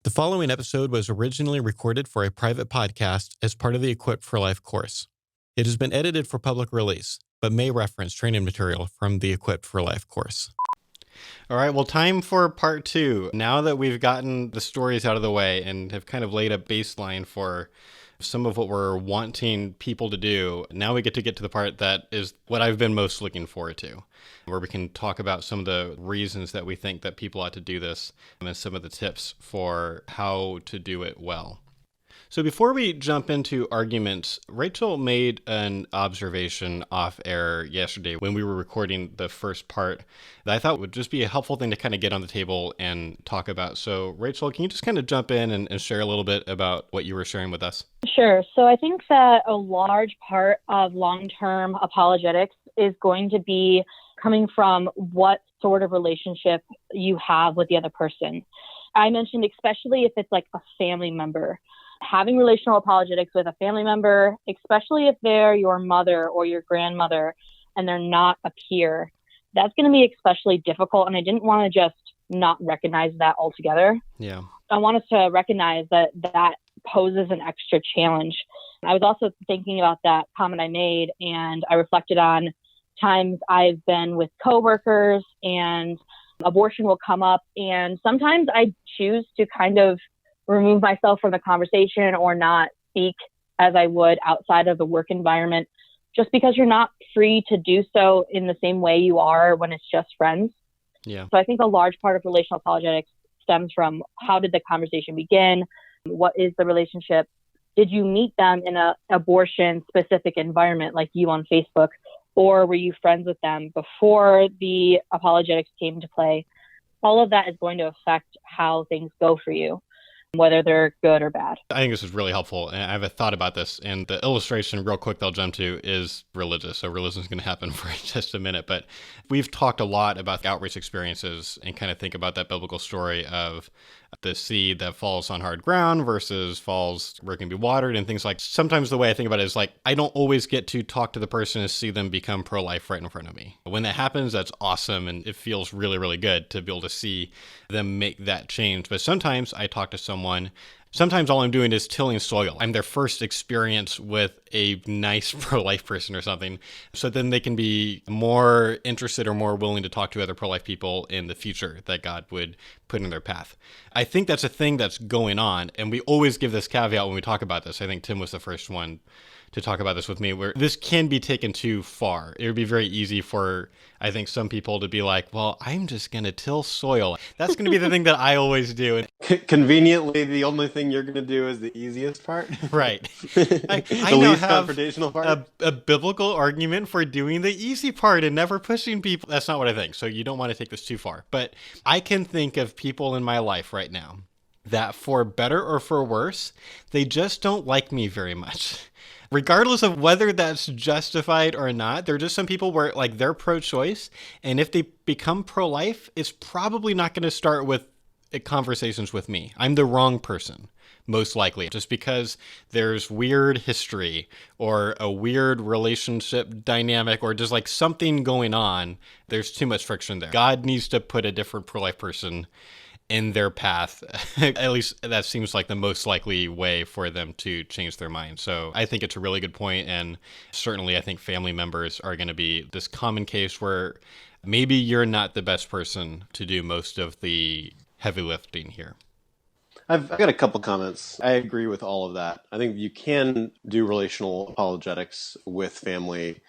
The following episode was originally recorded for a private podcast as part of the Equipped for Life course. It has been edited for public release, but may reference training material from the Equipped for Life course. All right, well, time for part two. Now that we've gotten the stories out of the way and have kind of laid a baseline for some of what we're wanting people to do, now we get to the part that is what I've been most looking forward to, where we can talk about some of the reasons that we think that people ought to do this and some of the tips for how to do it well. So before we jump into arguments, Rachel made an observation off air yesterday when we were recording the first part that I thought would just be a helpful thing to kind of get on the table and talk about. So Rachel, can you just kind of jump in and share a little bit about what you were sharing with us? Sure. So I think that a large part of long-term apologetics is going to be coming from what sort of relationship you have with the other person. I mentioned especially if it's like a family member. Having relational apologetics with a family member, especially if they're your mother or your grandmother and they're not a peer, that's going to be especially difficult. And I didn't want to just not recognize that altogether. Yeah. I want us to recognize that poses an extra challenge. I was also thinking about that comment I made, and I reflected on times I've been with coworkers and abortion will come up. And sometimes I choose to kind of remove myself from the conversation or not speak as I would outside of the work environment, just because you're not free to do so in the same way you are when it's just friends. Yeah. So I think a large part of relational apologetics stems from how did the conversation begin? What is the relationship? Did you meet them in an abortion specific environment like you on Facebook? Or were you friends with them before the apologetics came to play? All of that is going to affect how things go for you, whether they're good or bad. I think this is really helpful. And I have a thought about this. And the illustration real quick they'll jump to is religious. So religion is going to happen for just a minute. But we've talked a lot about outreach experiences and kind of think about that biblical story of the seed that falls on hard ground versus falls where it can be watered and things like. Sometimes the way I think about it is like, I don't always get to talk to the person and see them become pro-life right in front of me. When that happens, that's awesome. And it feels really, really good to be able to see them make that change. But sometimes I talk to someone. Sometimes all I'm doing is tilling soil. I'm their first experience with a nice pro-life person or something. So then they can be more interested or more willing to talk to other pro-life people in the future that God would put in their path. I think that's a thing that's going on. And we always give this caveat when we talk about this. I think Tim was the first one to talk about this with me, where this can be taken too far. It would be very easy for, I think, some people to be like, well, I'm just going to till soil. That's going to be the thing that I always do. Conveniently, the only thing you're going to do is the easiest part. Right. I the least confrontational part. A biblical argument for doing the easy part and never pushing people. That's not what I think. So you don't want to take this too far. But I can think of people in my life right now that for better or for worse, they just don't like me very much. Regardless of whether that's justified or not, there are just some people where like they're pro-choice, and if they become pro-life, it's probably not going to start with conversations with me. I'm the wrong person, most likely, just because there's weird history or a weird relationship dynamic or just like something going on. There's too much friction there. God needs to put a different pro-life person in their path. At least that seems like the most likely way for them to change their mind. So I think it's a really good point. And certainly I think family members are going to be this common case where maybe you're not the best person to do most of the heavy lifting here. I've got a couple comments. I agree with all of that. I think you can do relational apologetics with family,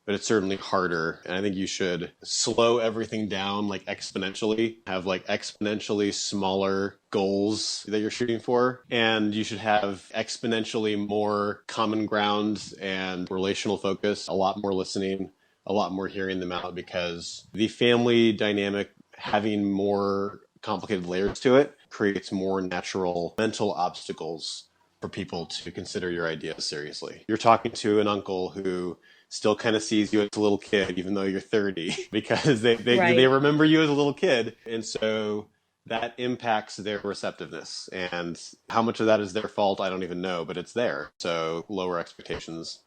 but it's certainly harder. And I think you should slow everything down like exponentially, have like exponentially smaller goals that you're shooting for. And you should have exponentially more common ground and relational focus, a lot more listening, a lot more hearing them out, because the family dynamic having more complicated layers to it creates more natural mental obstacles for people to consider your ideas seriously. You're talking to an uncle who still kind of sees you as a little kid, even though you're 30, because they remember you as a little kid. And so that impacts their receptiveness. And how much of that is their fault, I don't even know, but it's there. So lower expectations.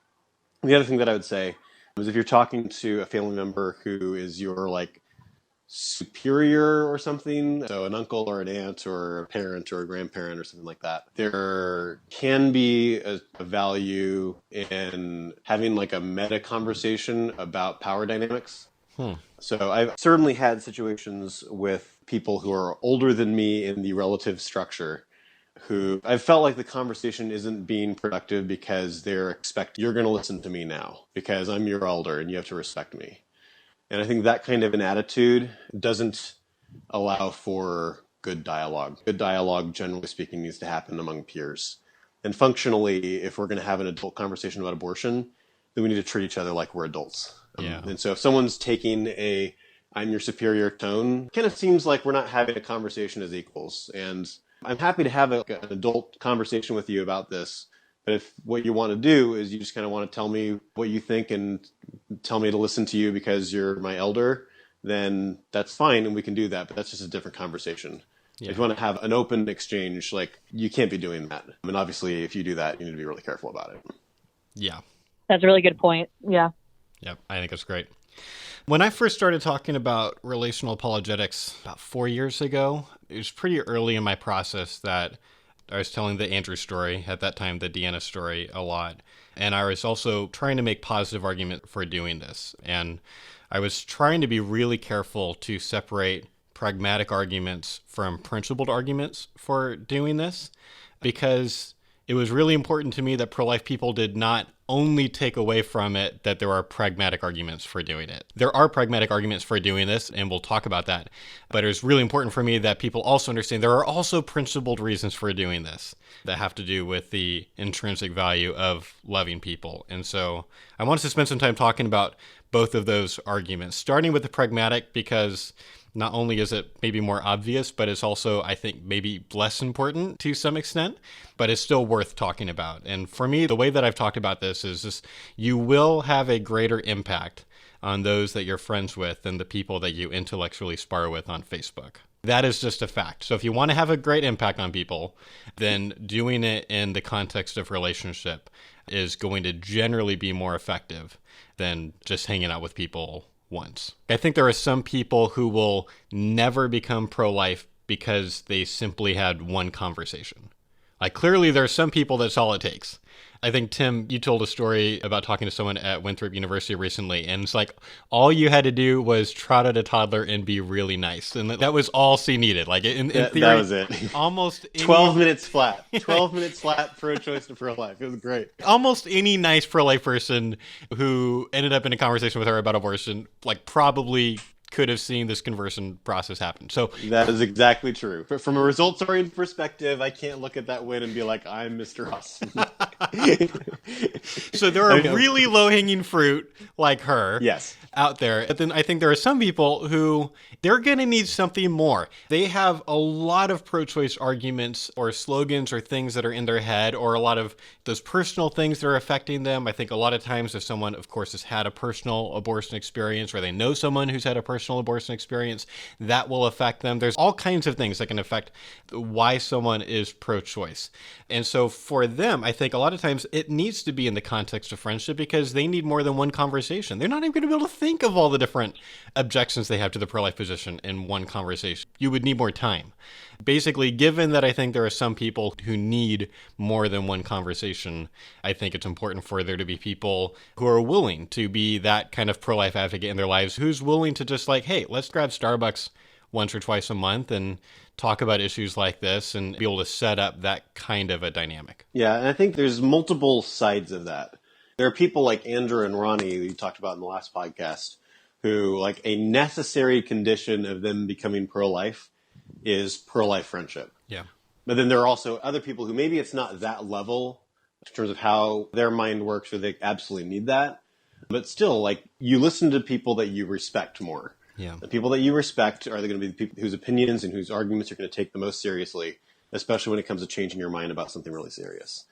The other thing that I would say is if you're talking to a family member who is your like superior or something, so an uncle or an aunt or a parent or a grandparent or something like that, there can be a value in having like a meta conversation about power dynamics. So I've certainly had situations with people who are older than me in the relative structure who I've felt like the conversation isn't being productive because they're expecting you're going to listen to me now because I'm your elder and you have to respect me. And I think that kind of an attitude doesn't allow for good dialogue. Good dialogue, generally speaking, needs to happen among peers. And functionally, if we're going to have an adult conversation about abortion, then we need to treat each other like we're adults. And so if someone's taking a I'm your superior tone, it kind of seems like we're not having a conversation as equals. And I'm happy to have an adult conversation with you about this. But if what you want to do is you just kind of want to tell me what you think and tell me to listen to you because you're my elder, then that's fine and we can do that. But that's just a different conversation. If you want to have an open exchange, like you can't be doing that. I mean, obviously, if you do that, you need to be really careful about it. Yeah. That's a really good point. Yeah. Yep. I think it's great. When I first started talking about relational apologetics about 4 years ago, it was pretty early in my process that I was telling the Andrew story, at that time the Deanna story, a lot. And I was also trying to make positive argument for doing this. And I was trying to be really careful to separate pragmatic arguments from principled arguments for doing this, because it was really important to me that pro-life people did not only take away from it that there are pragmatic arguments for doing it. There are pragmatic arguments for doing this, and we'll talk about that. But it was really important for me that people also understand there are also principled reasons for doing this that have to do with the intrinsic value of loving people. And so I wanted to spend some time talking about both of those arguments, starting with the pragmatic, because not only is it maybe more obvious, but it's also, I think, maybe less important to some extent, but it's still worth talking about. And for me, the way that I've talked about this is just you will have a greater impact on those that you're friends with than the people that you intellectually spar with on Facebook. That is just a fact. So if you want to have a great impact on people, then doing it in the context of relationship is going to generally be more effective than just hanging out with people once. I think there are some people who will never become pro-life because they simply had one conversation. Like clearly there are some people that's all it takes. I think, Tim, you told a story about talking to someone at Winthrop University recently, and it's like all you had to do was trot out a toddler and be really nice. And that was all she needed. Like in theory, that was it. Almost 12 minutes flat. 12 minutes flat, pro-choice to pro-life. It was great. Almost any nice pro-life person who ended up in a conversation with her about abortion, like probably could have seen this conversion process happen. So that is exactly true. But from a results-oriented perspective, I can't look at that win and be like, I'm Mr. Awesome. So there are really low-hanging fruit like her out there. But then I think there are some people who they're going to need something more. They have a lot of pro-choice arguments or slogans or things that are in their head, or a lot of those personal things that are affecting them. I think a lot of times if someone, of course, has had a personal abortion experience, or they know someone who's had a personal abortion experience, that will affect them. There's all kinds of things that can affect why someone is pro-choice. And so for them, I think a lot of times it needs to be in the context of friendship because they need more than one conversation. They're not even going to be able to think of all the different objections they have to the pro-life position in one conversation. You would need more time. Basically, given that I think there are some people who need more than one conversation, I think it's important for there to be people who are willing to be that kind of pro-life advocate in their lives, who's willing to just like, hey, let's grab Starbucks once or twice a month and talk about issues like this and be able to set up that kind of a dynamic. Yeah, and I think there's multiple sides of that. There are people like Andrew and Ronnie, who you talked about in the last podcast, who like a necessary condition of them becoming pro-life is pro-life friendship. Yeah. But then there are also other people who maybe it's not that level in terms of how their mind works, or they absolutely need that. But still, like, you listen to people that you respect more. Yeah. The people that you respect are going to be the people whose opinions and whose arguments you're going to take the most seriously, especially when it comes to changing your mind about something really serious.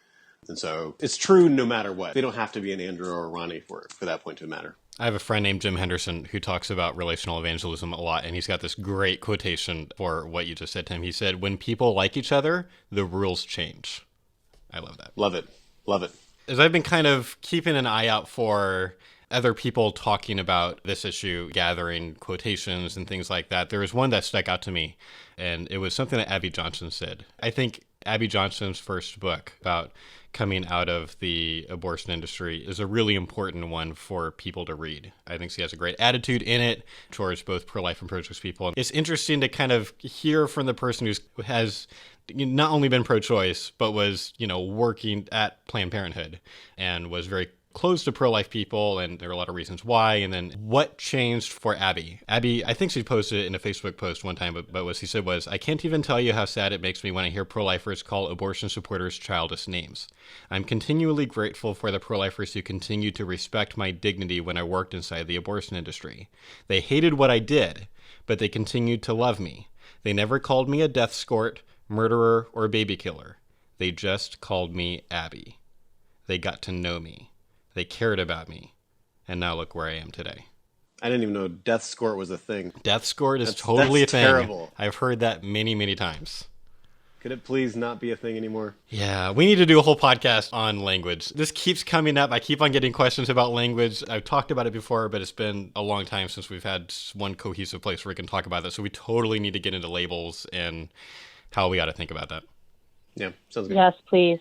And so it's true no matter what. They don't have to be an Andrew or a Ronnie for that point to matter. I have a friend named Jim Henderson who talks about relational evangelism a lot, and he's got this great quotation for what you just said to him. He said, when people like each other, the rules change. I love that. Love it. Love it. As I've been kind of keeping an eye out for other people talking about this issue, gathering quotations and things like that, there was one that stuck out to me, and it was something that Abby Johnson said. I think Abby Johnson's first book about coming out of the abortion industry is a really important one for people to read. I think she has a great attitude in it towards both pro-life and pro-choice people. It's interesting to kind of hear from the person who has not only been pro-choice, but was, working at Planned Parenthood and was very close to pro-life people, and there are a lot of reasons why. And then what changed for Abby? Abby, I think she posted it in a Facebook post one time, but what she said was, "I can't even tell you how sad it makes me when I hear pro-lifers call abortion supporters childish names. I'm continually grateful for the pro-lifers who continue to respect my dignity when I worked inside the abortion industry. They hated what I did, but they continued to love me. They never called me a death escort, murderer, or baby killer. They just called me Abby. They got to know me. They cared about me. And now look where I am today." I didn't even know death escort was a thing. Death escort is totally a thing. Terrible. I've heard that many, many times. Could it please not be a thing anymore? Yeah, we need to do a whole podcast on language. This keeps coming up. I keep on getting questions about language. I've talked about it before, but it's been a long time since we've had one cohesive place where we can talk about this. So we totally need to get into labels and how we ought to think about that. Yeah, sounds good. Yes, please.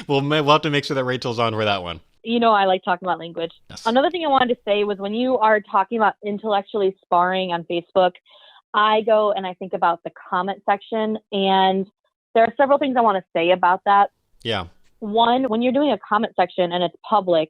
We'll have to make sure that Rachel's on for that one. I like talking about language. Yes. Another thing I wanted to say was when you are talking about intellectually sparring on Facebook, I go and I think about the comment section, and there are several things I want to say about that. Yeah. One, when you're doing a comment section and it's public,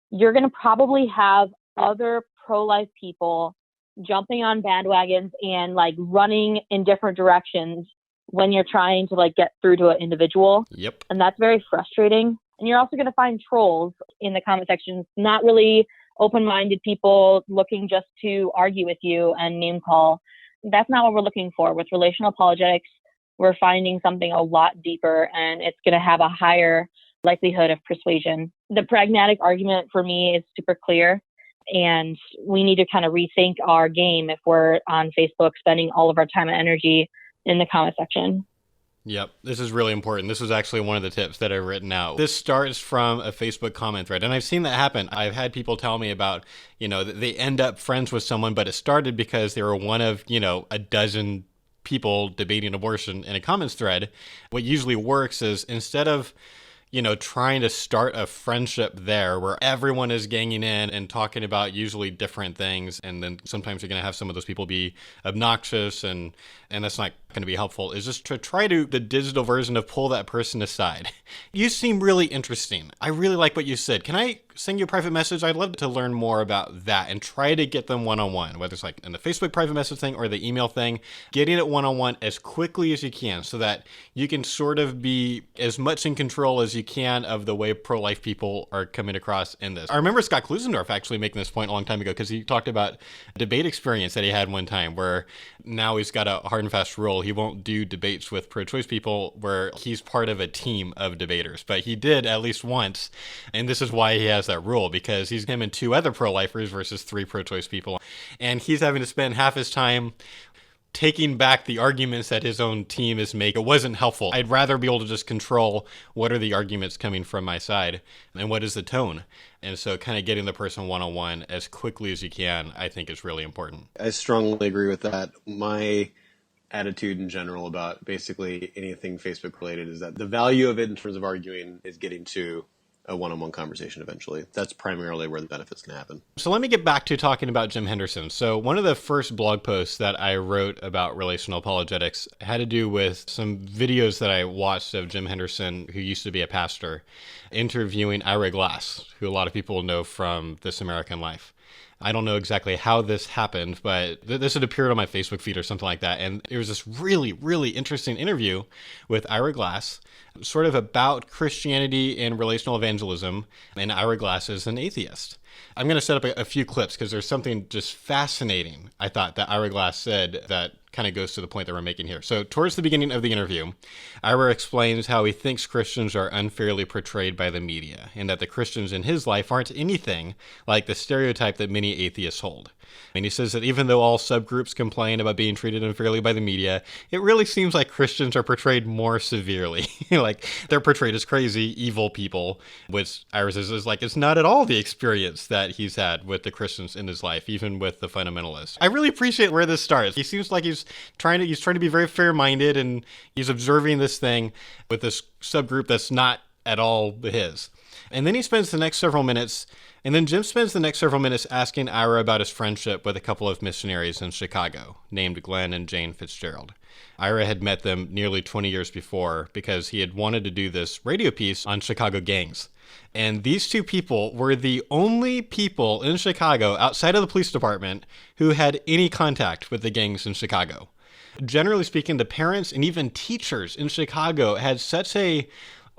you're going to probably have other pro-life people jumping on bandwagons and running in different directions when you're trying to get through to an individual. Yep. And that's very frustrating. And you're also going to find trolls in the comment sections, not really open-minded people looking just to argue with you and name call. That's not what we're looking for. With relational apologetics, we're finding something a lot deeper, and it's going to have a higher likelihood of persuasion. The pragmatic argument for me is super clear, and we need to kind of rethink our game if we're on Facebook spending all of our time and energy in the comment section. Yep. This is really important. This was actually one of the tips that I've written out. This starts from a Facebook comment thread, and I've seen that happen. I've had people tell me about, they end up friends with someone, but it started because they were one of, a dozen people debating abortion in a comments thread. What usually works is instead of trying to start a friendship there where everyone is ganging in and talking about usually different things. And then sometimes you're going to have some of those people be obnoxious and that's not going to be helpful, is just to try to the digital version of pull that person aside. You seem really interesting. I really like what you said. Can I send you a private message? I'd love to learn more about that and try to get them one-on-one, whether it's in the Facebook private message thing or the email thing, getting it one-on-one as quickly as you can so that you can sort of be as much in control as you can of the way pro-life people are coming across in this. I remember Scott Klusendorf actually making this point a long time ago because he talked about a debate experience that he had one time where now he's got a hard and fast rule. He won't do debates with pro-choice people where he's part of a team of debaters, but he did at least once. And this is why he has that rule, because he's him and two other pro-lifers versus three pro-choice people. And he's having to spend half his time taking back the arguments that his own team is making. It wasn't helpful. I'd rather be able to just control what are the arguments coming from my side and what is the tone. And so kind of getting the person one-on-one as quickly as you can, I think is really important. I strongly agree with that. My attitude in general about basically anything Facebook related is that the value of it in terms of arguing is getting to a one-on-one conversation eventually. That's primarily where the benefits can happen. So let me get back to talking about Jim Henderson. So one of the first blog posts that I wrote about relational apologetics had to do with some videos that I watched of Jim Henderson, who used to be a pastor, interviewing Ira Glass, who a lot of people know from This American Life. I don't know exactly how this happened, but this had appeared on my Facebook feed or something like that. And it was this really, really interesting interview with Ira Glass, sort of about Christianity and relational evangelism. And Ira Glass is an atheist. I'm going to set up a few clips because there's something just fascinating, I thought, that Ira Glass said that kind of goes to the point that we're making here. So towards the beginning of the interview, Ira explains how he thinks Christians are unfairly portrayed by the media and that the Christians in his life aren't anything like the stereotype that many atheists hold. And he says that even though all subgroups complain about being treated unfairly by the media, it really seems like Christians are portrayed more severely. Like, they're portrayed as crazy, evil people, which Ira says is like, it's not at all the experience that he's had with the Christians in his life, even with the fundamentalists. I really appreciate where this starts. He seems like he's trying to be very fair-minded, and he's observing this thing with this subgroup that's not at all his. And then he spends the next several minutes, and then Jim spends the next several minutes asking Ira about his friendship with a couple of missionaries in Chicago, named Glenn and Jane Fitzgerald. Ira had met them nearly 20 years before because he had wanted to do this radio piece on Chicago gangs. And these two people were the only people in Chicago outside of the police department who had any contact with the gangs in Chicago. Generally speaking, the parents and even teachers in Chicago had such a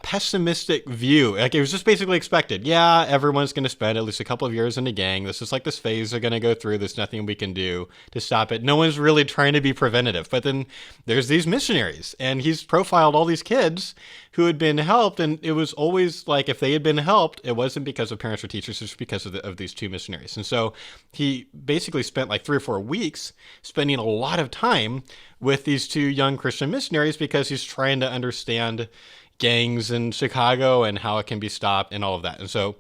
pessimistic view. Like, it was just basically expected. Yeah, everyone's going to spend at least a couple of years in a gang. This is like this phase they're going to go through. There's nothing we can do to stop it. No one's really trying to be preventative. But then there's these missionaries, and he's profiled all these kids who had been helped. And it was always like, if they had been helped, it wasn't because of parents or teachers, it's because of these two missionaries. And so he basically spent like 3 or 4 weeks spending a lot of time with these two young Christian missionaries because he's trying to understand gangs in Chicago and how it can be stopped and all of that. And so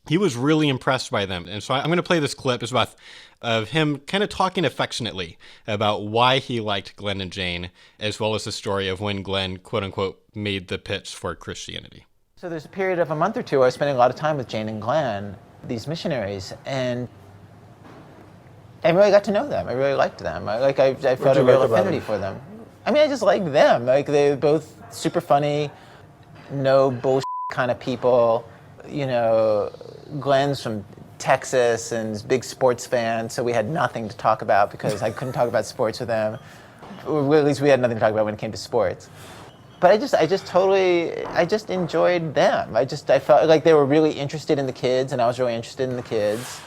he was really impressed by them. And so I'm going to play this clip. It's about of him kind of talking affectionately about why he liked Glenn and Jane, as well as the story of when Glenn, quote unquote, made the pitch for Christianity. So there's a period of a month or two where I was spending a lot of time with Jane and Glenn, these missionaries, and I really got to know them. I really liked them. I felt a real affinity for them. I mean, I just liked them. Like, they were both super funny, no bullshit kind of people. You know, Glenn's from Texas and is a big sports fan, so we had nothing to talk about because I couldn't talk about sports with him. Or at least we had nothing to talk about when it came to sports. But I just enjoyed them. I felt like they were really interested in the kids, and I was really interested in the kids.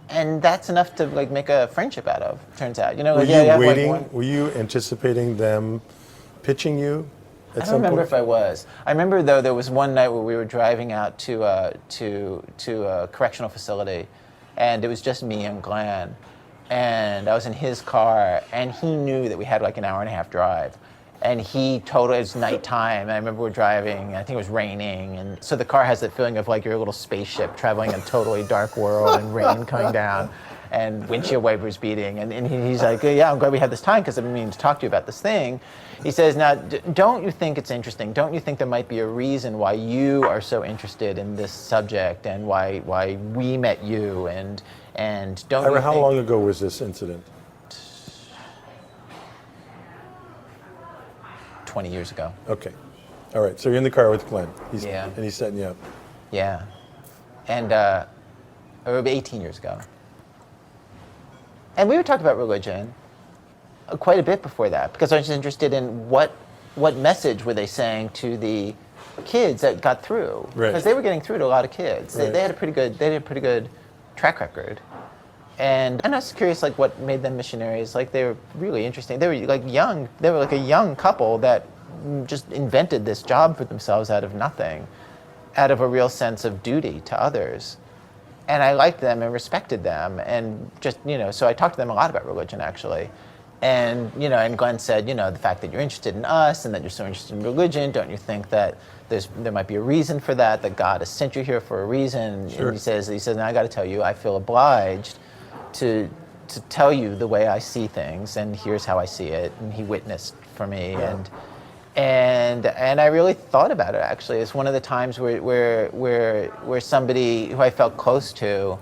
And that's enough to like make a friendship out of, turns out. You know, were you anticipating them pitching you? I don't remember if I was. I remember, though, there was one night where we were driving out to a correctional facility, and it was just me and Glenn. And I was in his car, and he knew that we had like an hour and a half drive. And he told us it was nighttime, and I remember we were driving, and I think it was raining. And so the car has that feeling of like you're a little spaceship traveling in a totally dark world and rain coming down and windshield wipers beating. And he's like, yeah, I'm glad we had this time because I've been meaning to talk to you about this thing. He says, now, don't you think it's interesting? Don't you think there might be a reason why you are so interested in this subject and why we met you? And don't you think... How long ago was this incident? 20 years ago. Okay. All right. So you're in the car with Glenn. Yeah. And he's setting you up. Yeah. And it would be 18 years ago. And we would talk about religion quite a bit before that because I was interested in what message were they saying to the kids that got through. Right. Because they were getting through to a lot of kids. Right. They had a pretty good track record. And I was curious, like, what made them missionaries. Like, they were really interesting. They were like young. They were like a young couple that just invented this job for themselves out of nothing, out of a real sense of duty to others. And I liked them and respected them, and just, you know, so I talked to them a lot about religion, actually. And, you know, and Glenn said, you know, the fact that you're interested in us and that you're so interested in religion, don't you think that there might be a reason for that God has sent you here for a reason? Sure. And he says, now I got to tell you, I feel obliged to tell you the way I see things, and here's how I see it. And he witnessed for me, Yeah. and I really thought about it. Actually, it's one of the times where somebody who I felt close to,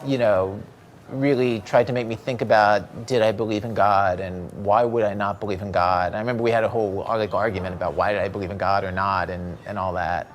you know, really tried to make me think about, did I believe in God, and why would I not believe in God? And I remember we had a whole argument about why did I believe in God or not, and all that.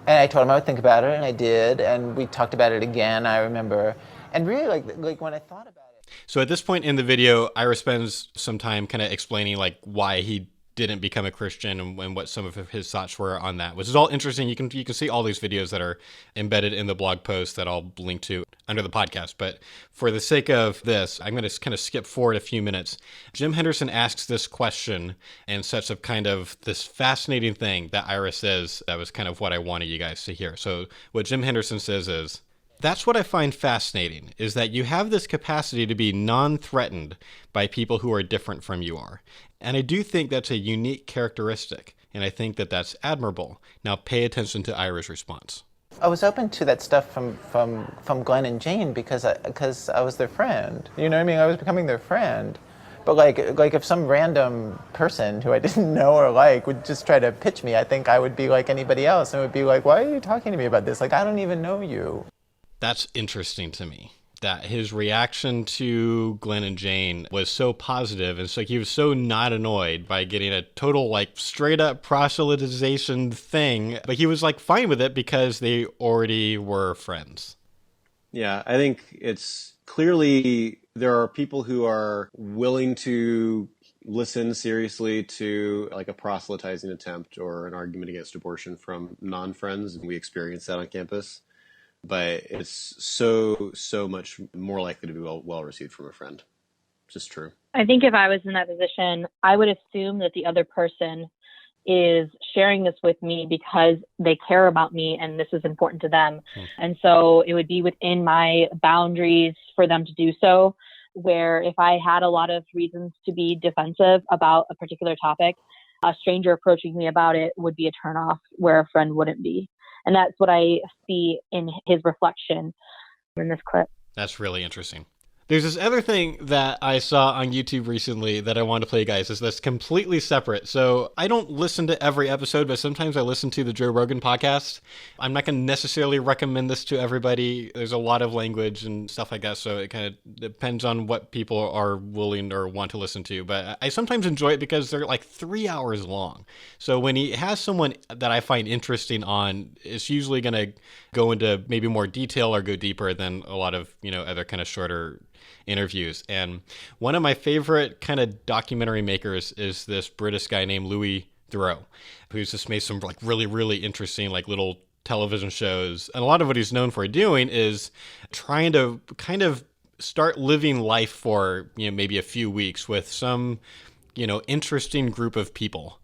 And I told him I would think about it, and I did, and we talked about it again. I remember. And really, like when I thought about it. So at this point in the video, Ira spends some time kind of explaining like why he didn't become a Christian and what some of his thoughts were on that, which is all interesting. You can see all these videos that are embedded in the blog post that I'll link to under the podcast. But for the sake of this, I'm going to kind of skip forward a few minutes. Jim Henderson asks this question and sets up kind of this fascinating thing that Ira says that was kind of what I wanted you guys to hear. So what Jim Henderson says is, That's what I find fascinating, is that you have this capacity to be non-threatened by people who are different from you are. And I do think that's a unique characteristic, and I think that that's admirable. Now pay attention to Ira's response. I was open to that stuff from Glenn and Jane because I was their friend. You know what I mean? I was becoming their friend. But like if some random person who I didn't know or like would just try to pitch me, I think I would be like anybody else and would be like, why are you talking to me about this? Like, I don't even know you. That's interesting to me, that his reaction to Glenn and Jane was so positive. It's like he was so not annoyed by getting a total like straight up proselytization thing, but he was like fine with it because they already were friends. Yeah, I think it's clearly there are people who are willing to listen seriously to like a proselytizing attempt or an argument against abortion from non-friends, and we experience that on campus. But it's so much more likely to be well received from a friend. It's just true. I think if I was in that position, I would assume that the other person is sharing this with me because they care about me and this is important to them. And so it would be within my boundaries for them to do so, where if I had a lot of reasons to be defensive about a particular topic, a stranger approaching me about it would be a turnoff where a friend wouldn't be. And that's what I see in his reflection in this clip. That's really interesting. There's this other thing that I saw on YouTube recently that I wanted to play, guys, that's completely separate. So I don't listen to every episode, but sometimes I listen to the Joe Rogan podcast. I'm not going to necessarily recommend this to everybody. There's a lot of language and stuff like that, so it kind of depends on what people are willing or want to listen to. But I sometimes enjoy it because they're like 3 hours long. So when he has someone that I find interesting on, it's usually going to go into maybe more detail or go deeper than a lot of, other kind of shorter interviews. And one of my favorite kind of documentary makers is this British guy named Louis Theroux, who's just made some like really, really interesting like little television shows. And a lot of what he's known for doing is trying to kind of start living life for, maybe a few weeks with some, interesting group of people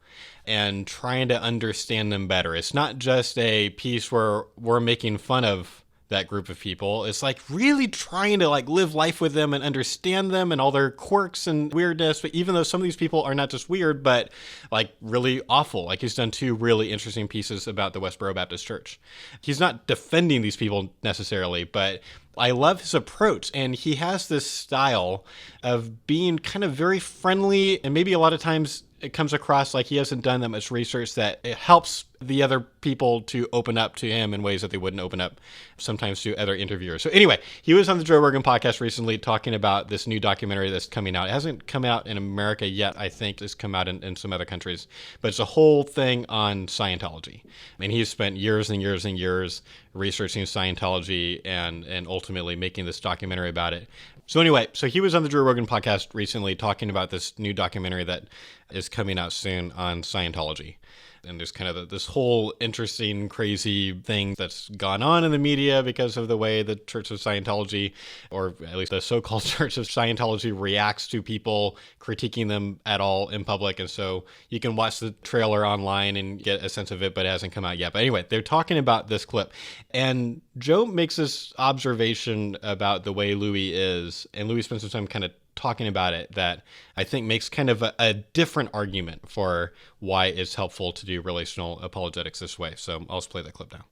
and trying to understand them better. It's not just a piece where we're making fun of that group of people. It's like really trying to like live life with them and understand them and all their quirks and weirdness. But even though some of these people are not just weird, but like really awful. Like he's done 2 really interesting pieces about the Westboro Baptist Church. He's not defending these people necessarily, but I love his approach. And he has this style of being kind of very friendly, and maybe a lot of times it comes across like he hasn't done that much research, that it helps the other people to open up to him in ways that they wouldn't open up sometimes to other interviewers. So anyway, he was on the Joe Rogan podcast recently talking about this new documentary that's coming out. It hasn't come out in America yet, I think. It's come out in some other countries. But it's a whole thing on Scientology. And he's spent years and years and years researching Scientology and ultimately making this documentary about it. So anyway, so he was on the Joe Rogan podcast recently talking about this new documentary that is coming out soon on Scientology. And there's kind of this whole interesting, crazy thing that's gone on in the media because of the way the Church of Scientology, or at least the so-called Church of Scientology, reacts to people critiquing them at all in public. And so you can watch the trailer online and get a sense of it, but it hasn't come out yet. But anyway, they're talking about this clip. And Joe makes this observation about the way Louis is, and Louis spends some time kind of talking about it, that I think makes kind of a different argument for why it's helpful to do relational apologetics this way. So I'll just play that clip now.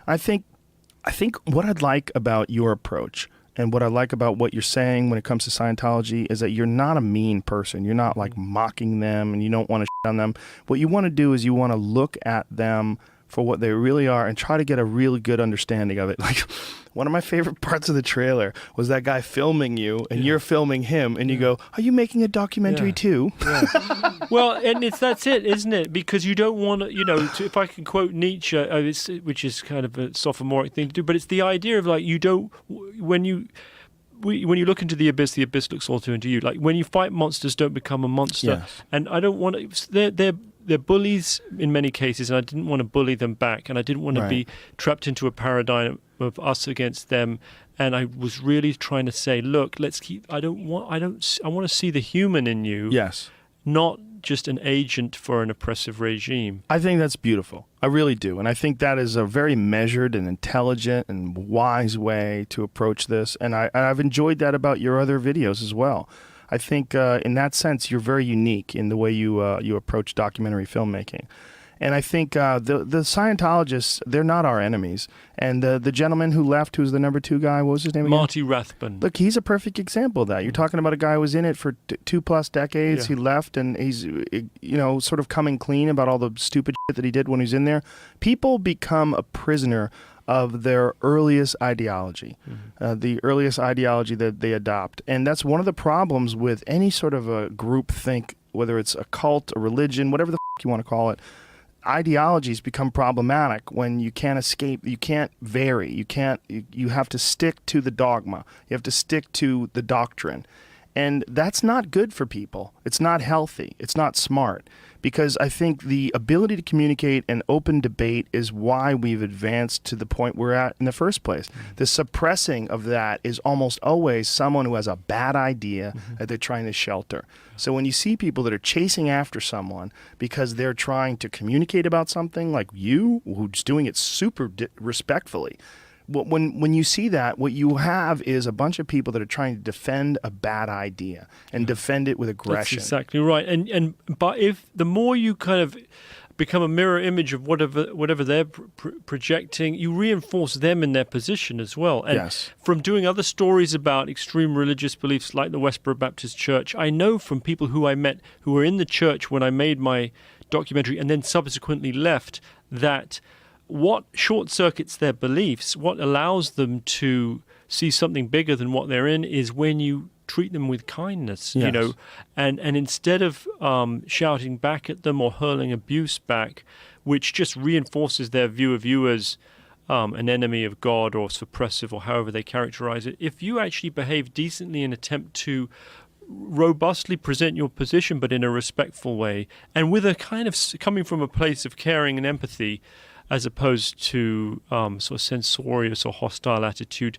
I think what I'd like about your approach and what I like about what you're saying when it comes to Scientology is that you're not a mean person. You're not like mocking them and you don't want to shit on them. What you want to do is you want to look at them for what they really are and try to get a really good understanding of it. Like one of my favorite parts of the trailer was that guy filming you and you're filming him and you go, are you making a documentary too? Yeah. Well, and that's it, isn't it? Because you don't want to, if I can quote Nietzsche, which is kind of a sophomoric thing to do, but it's the idea of like, when you look into the abyss looks also into you. Like when you fight monsters, don't become a monster. Yes. And I don't want to, they're bullies in many cases, and I didn't want to bully them back, and I didn't want to be trapped into a paradigm of us against them. And I was really trying to say, look, I want to see the human in you. Yes. Not just an agent for an oppressive regime. I think that's beautiful. I really do. And I think that is a very measured and intelligent and wise way to approach this. And I've enjoyed that about your other videos as well. I think in that sense, you're very unique in the way you approach documentary filmmaking. And I think the Scientologists, they're not our enemies. And the gentleman who left, who's the number 2 guy, what was his name again? Marty Rathbun. Look, he's a perfect example of that. You're talking about a guy who was in it for 2+ decades. Yeah. He left, and he's, sort of coming clean about all the stupid shit that he did when he was in there. People become a prisoner of their earliest ideology, the earliest ideology that they adopt. And that's one of the problems with any sort of a group think, whether it's a cult, a religion, whatever the you want to call it. Ideologies become problematic when you can't escape, you can't vary, you have to stick to the dogma, you have to stick to the doctrine. And that's not good for people. It's not healthy. It's not smart. Because I think the ability to communicate and open debate is why we've advanced to the point we're at in the first place. The suppressing of that is almost always someone who has a bad idea that they're trying to shelter. So when you see people that are chasing after someone because they're trying to communicate about something, like you, who's doing it super respectfully, when you see that, what you have is a bunch of people that are trying to defend a bad idea and defend it with aggression. That's exactly right. But if the more you kind of become a mirror image of whatever they're projecting, you reinforce them in their position as well. And yes. From doing other stories about extreme religious beliefs like the Westboro Baptist Church, I know from people who I met who were in the church when I made my documentary and then subsequently left that what short circuits their beliefs, what allows them to see something bigger than what they're in, is when you treat them with kindness, yes. and instead of shouting back at them or hurling abuse back, which just reinforces their view of you as an enemy of God or suppressive or however they characterize it. If you actually behave decently and attempt to robustly present your position, but in a respectful way, and with a kind of coming from a place of caring and empathy, as opposed to sort of censorious or hostile attitude,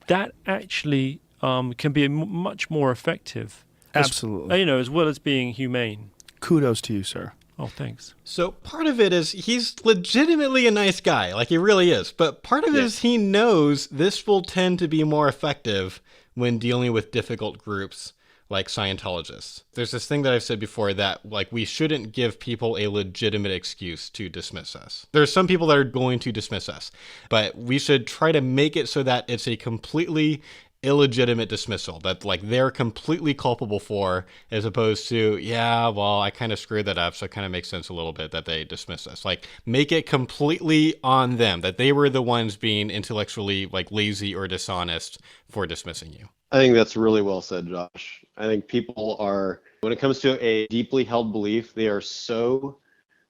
that actually can be much more effective. Absolutely. As well as being humane. Kudos to you, sir. Oh, thanks. So part of it is he's legitimately a nice guy, like he really is. But part of it is he knows this will tend to be more effective when dealing with difficult groups like Scientologists. There's this thing that I've said before that, like, we shouldn't give people a legitimate excuse to dismiss us. There's some people that are going to dismiss us, but we should try to make it so that it's a completely illegitimate dismissal that, like, they're completely culpable for, as opposed to, yeah, well, I kind of screwed that up, so it kind of makes sense a little bit that they dismiss us. Like, make it completely on them, that they were the ones being intellectually, like, lazy or dishonest for dismissing you. I think that's really well said, Josh. I think people are, when it comes to a deeply held belief, they are so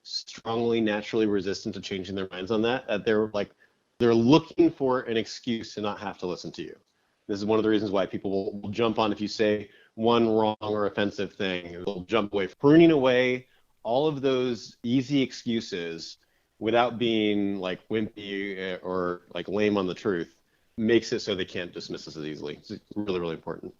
strongly naturally resistant to changing their minds on that they're looking for an excuse to not have to listen to you. This is one of the reasons why people will jump on if you say one wrong or offensive thing. They'll jump away, pruning away all of those easy excuses without being like wimpy or like lame on the truth. Makes it so they can't dismiss us as easily. It's really, really important.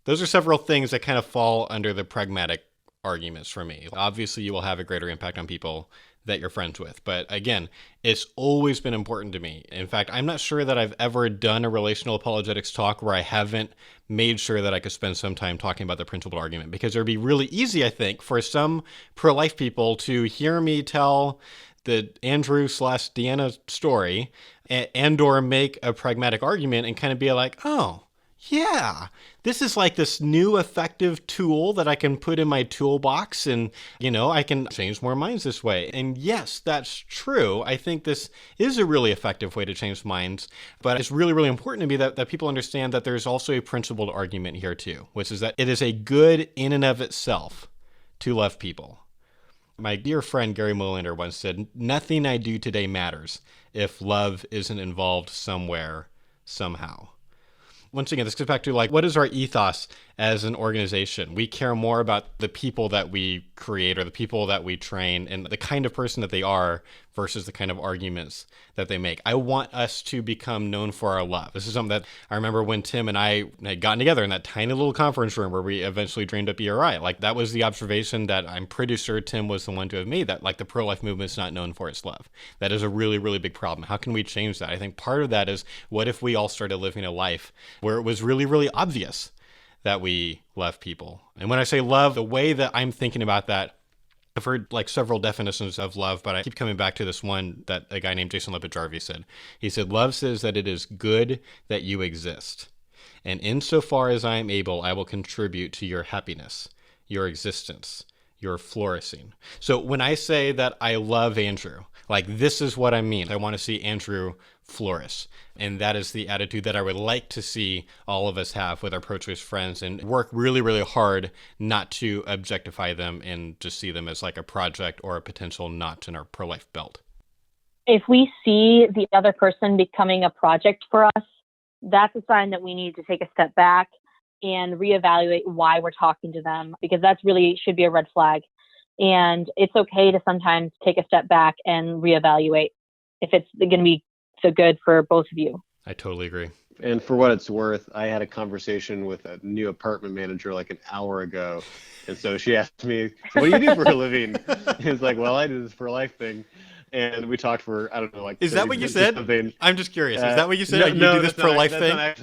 Those are several things that kind of fall under the pragmatic arguments for me. Obviously, you will have a greater impact on people that you're friends with. But again, it's always been important to me. In fact, I'm not sure that I've ever done a relational apologetics talk where I haven't made sure that I could spend some time talking about the principled argument, because it would be really easy, I think, for some pro-life people to hear me tell the Andrew/Deanna story and or make a pragmatic argument and kind of be like, oh, yeah, this is like this new effective tool that I can put in my toolbox and, I can change more minds this way. And yes, that's true. I think this is a really effective way to change minds, but it's really, really important to me that people understand that there's also a principled argument here too, which is that it is a good in and of itself to love people. My dear friend Gary Molander once said, nothing I do today matters if love isn't involved somewhere, somehow. once again, this goes back to like, what is our ethos as an organization? We care more about the people that we create or the people that we train and the kind of person that they are versus the kind of arguments that they make. I want us to become known for our love. This is something that I remember when Tim and I had gotten together in that tiny little conference room where we eventually dreamed up ERI. Like that was the observation that I'm pretty sure Tim was the one to have made, that like the pro-life movement is not known for its love. That is a really, really big problem. How can we change that? I think part of that is, what if we all started living a life where it was really, really obvious that we love people? And when I say love, the way that I'm thinking about that, I've heard like several definitions of love, but I keep coming back to this one that a guy named Jason Lepid-Jarvie said. He said, love says that it is good that you exist. And insofar as I am able, I will contribute to your happiness, your existence, your flourishing. So when I say that I love Andrew, like this is what I mean. I want to see Andrew flourish. And that is the attitude that I would like to see all of us have with our pro-choice friends, and work really, really hard not to objectify them and just see them as like a project or a potential notch in our pro-life belt. If we see the other person becoming a project for us, that's a sign that we need to take a step back and reevaluate why we're talking to them, because that's really should be a red flag. And it's okay to sometimes take a step back and reevaluate if it's going to be so good for both of you. I totally agree. And for what it's worth, I had a conversation with a new apartment manager like an hour ago. And so she asked me, so what do you do for a living? It's like, well, I do this for a life thing. And we talked for, I don't know, like, is that what you said? Something. I'm just curious. Is that what you said? You no, do this pro-life thing? That's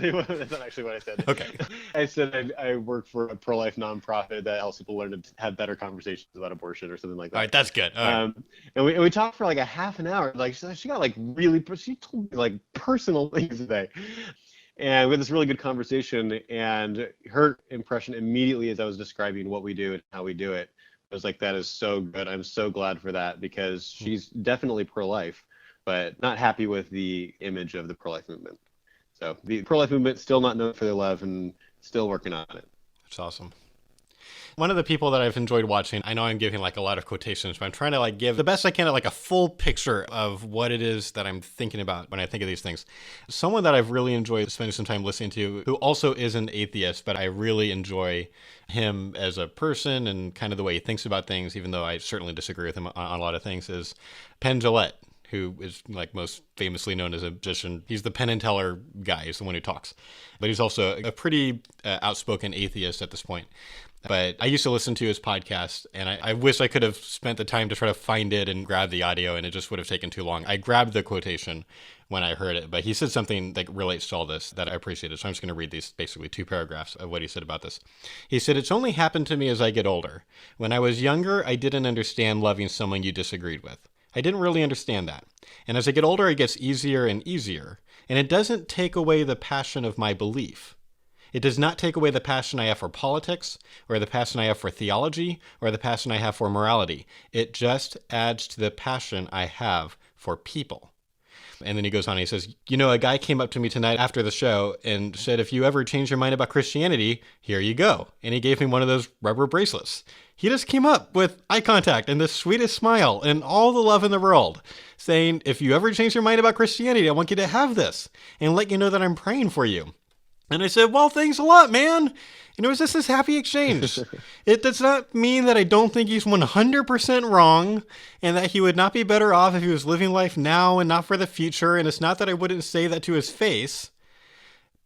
not actually what I said. Okay. I said I work for a pro-life nonprofit that helps people learn to have better conversations about abortion or something like that. All right, that's good. All right. And we talked for like a half an hour. Like she got like she told me like personal things today. And we had this really good conversation, and her impression immediately as I was describing what we do and how we do it, I was like, that is so good. I'm so glad for that, because she's definitely pro-life, but not happy with the image of the pro-life movement. So the pro-life movement still not known for their love and still working on it. That's awesome. One of the people that I've enjoyed watching, I know I'm giving like a lot of quotations, but I'm trying to like give the best I can, like a full picture of what it is that I'm thinking about when I think of these things. Someone that I've really enjoyed spending some time listening to, who also is an atheist, but I really enjoy him as a person and kind of the way he thinks about things, even though I certainly disagree with him on a lot of things, is Penn Jillette, who is like most famously known as a magician. He's the Penn and Teller guy. He's the one who talks. But he's also a pretty outspoken atheist at this point. But I used to listen to his podcast, and I wish I could have spent the time to try to find it and grab the audio, and it just would have taken too long. I grabbed the quotation when I heard it, but he said something that relates to all this that I appreciated. So I'm just going to read these basically 2 paragraphs of what he said about this. He said, "It's only happened to me as I get older. When I was younger, I didn't understand loving someone you disagreed with. I didn't really understand that. And as I get older, it gets easier and easier. And it doesn't take away the passion of my belief. It does not take away the passion I have for politics, or the passion I have for theology, or the passion I have for morality. It just adds to the passion I have for people." And then he goes on, he says, "You know, a guy came up to me tonight after the show and said, if you ever change your mind about Christianity, here you go." And he gave me one of those rubber bracelets. He just came up with eye contact and the sweetest smile and all the love in the world, saying, if you ever change your mind about Christianity, I want you to have this and let you know that I'm praying for you. And I said, well, thanks a lot, man. And it was just this happy exchange. It does not mean that I don't think he's 100% wrong, and that he would not be better off if he was living life now and not for the future. And it's not that I wouldn't say that to his face.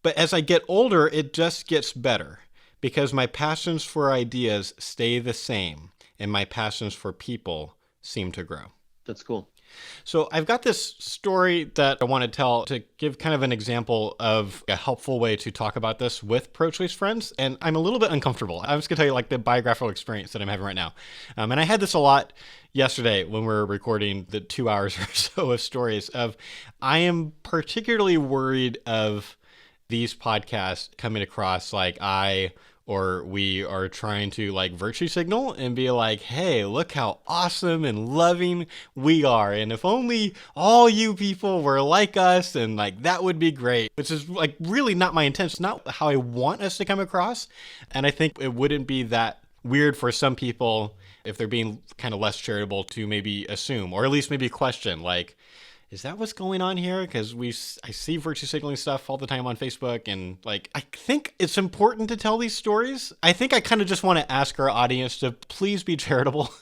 But as I get older, it just gets better, because my passions for ideas stay the same, and my passions for people seem to grow. That's cool. So I've got this story that I want to tell to give kind of an example of a helpful way to talk about this with pro-choice friends. And I'm a little bit uncomfortable. I'm just going to tell you like the biographical experience that I'm having right now. And I had this a lot yesterday when we were recording the 2 hours or so of stories of, I am particularly worried of these podcasts coming across like we are trying to like virtue signal and be like, hey, look how awesome and loving we are. And if only all you people were like us, and like that would be great, which is like really not my intention. It's not how I want us to come across. And I think it wouldn't be that weird for some people, if they're being kind of less charitable, to maybe assume, or at least maybe question, like, is that what's going on here? Because I see virtue signaling stuff all the time on Facebook, and like I think it's important to tell these stories. I think I kind of just want to ask our audience to please be charitable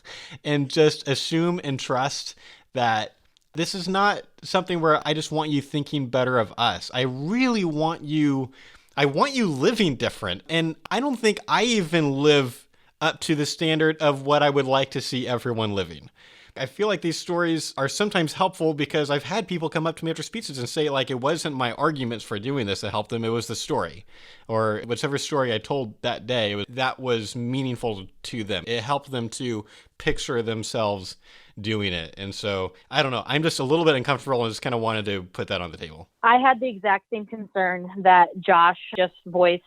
and just assume and trust that this is not something where I just want you thinking better of us. I really want you living different, and I don't think I even live up to the standard of what I would like to see everyone living. I feel like these stories are sometimes helpful because I've had people come up to me after speeches and say, like, it wasn't my arguments for doing this that helped them, it was the story. Or whichever story I told that day, that was meaningful to them. It helped them to picture themselves doing it. And so, I don't know, I'm just a little bit uncomfortable and just kind of wanted to put that on the table. I had the exact same concern that Josh just voiced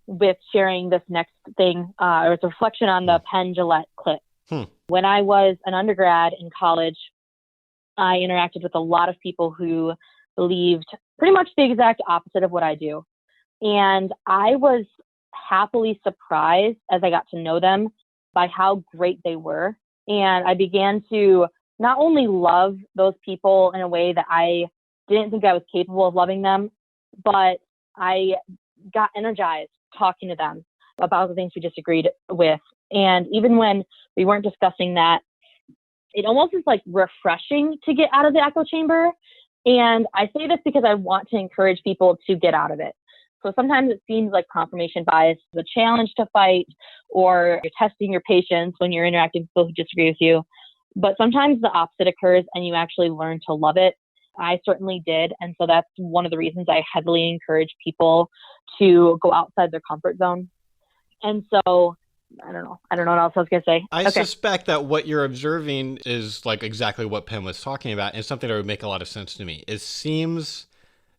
with sharing this next thing. It was a reflection on the Penn Jillette clip. When I was an undergrad in college, I interacted with a lot of people who believed pretty much the exact opposite of what I do. And I was happily surprised as I got to know them by how great they were. And I began to not only love those people in a way that I didn't think I was capable of loving them, but I got energized talking to them about the things we disagreed with. And even when we weren't discussing that, it almost is like refreshing to get out of the echo chamber. And I say this because I want to encourage people to get out of it. So sometimes it seems like confirmation bias is a challenge to fight, or you're testing your patience when you're interacting with people who disagree with you. But sometimes the opposite occurs and you actually learn to love it. I certainly did. And so that's one of the reasons I heavily encourage people to go outside their comfort zone. And so I don't know what else I was going to say. I suspect that what you're observing is like exactly what Penn was talking about, and something that would make a lot of sense to me. It seems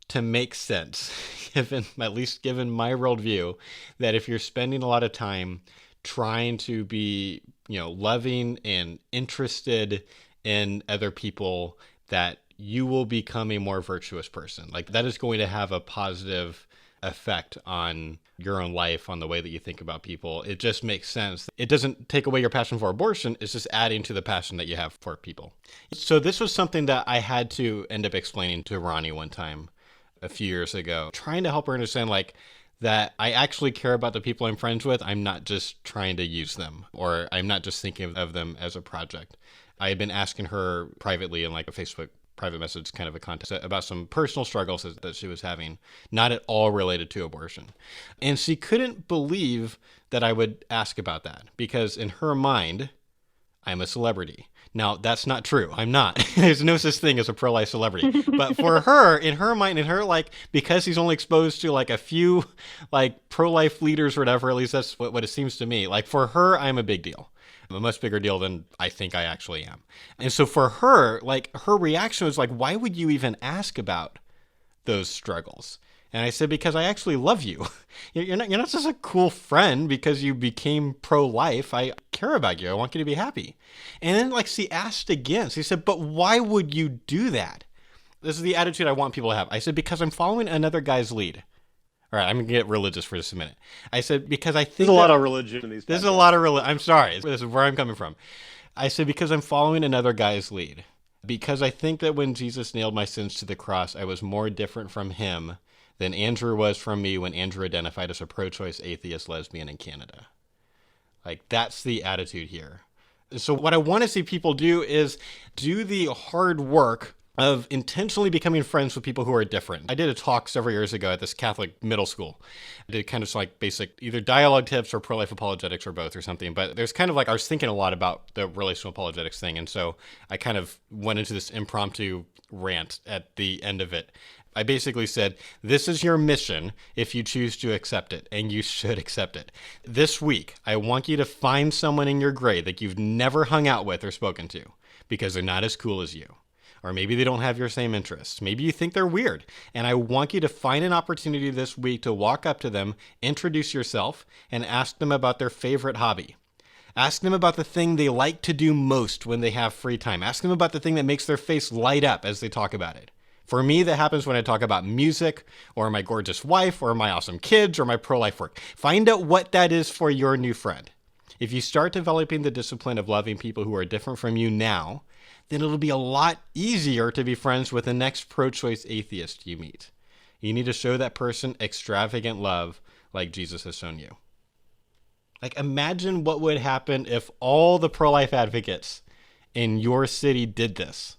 to make sense, at least given my worldview, that if you're spending a lot of time trying to be, loving and interested in other people, that you will become a more virtuous person. Like that is going to have a positive effect on your own life, on the way that you think about people. It just makes sense. It doesn't take away your passion for abortion. It's just adding to the passion that you have for people. So this was something that I had to end up explaining to Ronnie one time a few years ago, trying to help her understand that I actually care about the people I'm friends with. I'm not just trying to use them, or I'm not just thinking of them as a project. I had been asking her privately in like a Facebook private message kind of a contest about some personal struggles that she was having, not at all related to abortion. And she couldn't believe that I would ask about that, because in her mind, I'm a celebrity. Now, that's not true. I'm not. There's no such thing as a pro-life celebrity. But for her, in her mind, because he's only exposed to like a few like pro-life leaders or whatever, at least that's what it seems to me. Like for her, I'm a big deal. I'm a much bigger deal than I think I actually am. And so for her, like her reaction was like, why would you even ask about those struggles? And I said, because I actually love you. You're not just a cool friend because you became pro-life. I care about you. I want you to be happy. And then like she asked again. She said, but why would you do that? This is the attitude I want people to have. I said, because I'm following another guy's lead. All right, I'm going to get religious for just a minute. I said, because I think there's a lot of religion in these. There's a lot of religion. I'm sorry. This is where I'm coming from. I said, because I'm following another guy's lead. Because I think that when Jesus nailed my sins to the cross, I was more different from him than Andrew was from me when Andrew identified as a pro-choice atheist lesbian in Canada. Like, that's the attitude here. So what I want to see people do is do the hard work of intentionally becoming friends with people who are different. I did a talk several years ago at this Catholic middle school. I did kind of like basic either dialogue tips or pro-life apologetics or both or something. But there's kind of like, I was thinking a lot about the relational apologetics thing. And so I kind of went into this impromptu rant at the end of it. I basically said, this is your mission if you choose to accept it, and you should accept it. This week, I want you to find someone in your grade that you've never hung out with or spoken to because they're not as cool as you. Or maybe they don't have your same interests. Maybe you think they're weird. And I want you to find an opportunity this week to walk up to them, introduce yourself, and ask them about their favorite hobby. Ask them about the thing they like to do most when they have free time. Ask them about the thing that makes their face light up as they talk about it. For me, that happens when I talk about music, or my gorgeous wife, or my awesome kids, or my pro-life work. Find out what that is for your new friend. If you start developing the discipline of loving people who are different from you now, then it'll be a lot easier to be friends with the next pro-choice atheist you meet. You need to show that person extravagant love like Jesus has shown you. Like, imagine what would happen if all the pro-life advocates in your city did this.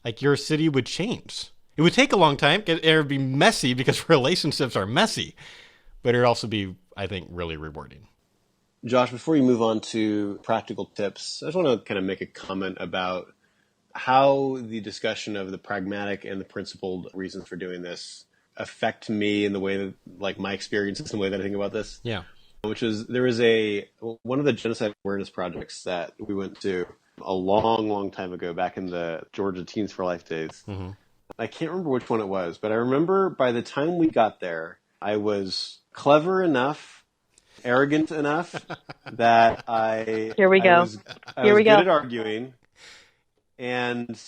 Like, your city would change. It would take a long time. It would be messy because relationships are messy. But it would also be, I think, really rewarding. Josh, before you move on to practical tips, I just want to kind of make a comment about how the discussion of the pragmatic and the principled reasons for doing this affect me in the way that, like, my experiences and the way that I think about this. Yeah. Which is, there was one of the genocide awareness projects that we went to a long, long time ago, back in the Georgia Teens for Life days. Mm-hmm. I can't remember which one it was, but I remember by the time we got there, I was clever enough, arrogant enough that Here we go. I was good at arguing, and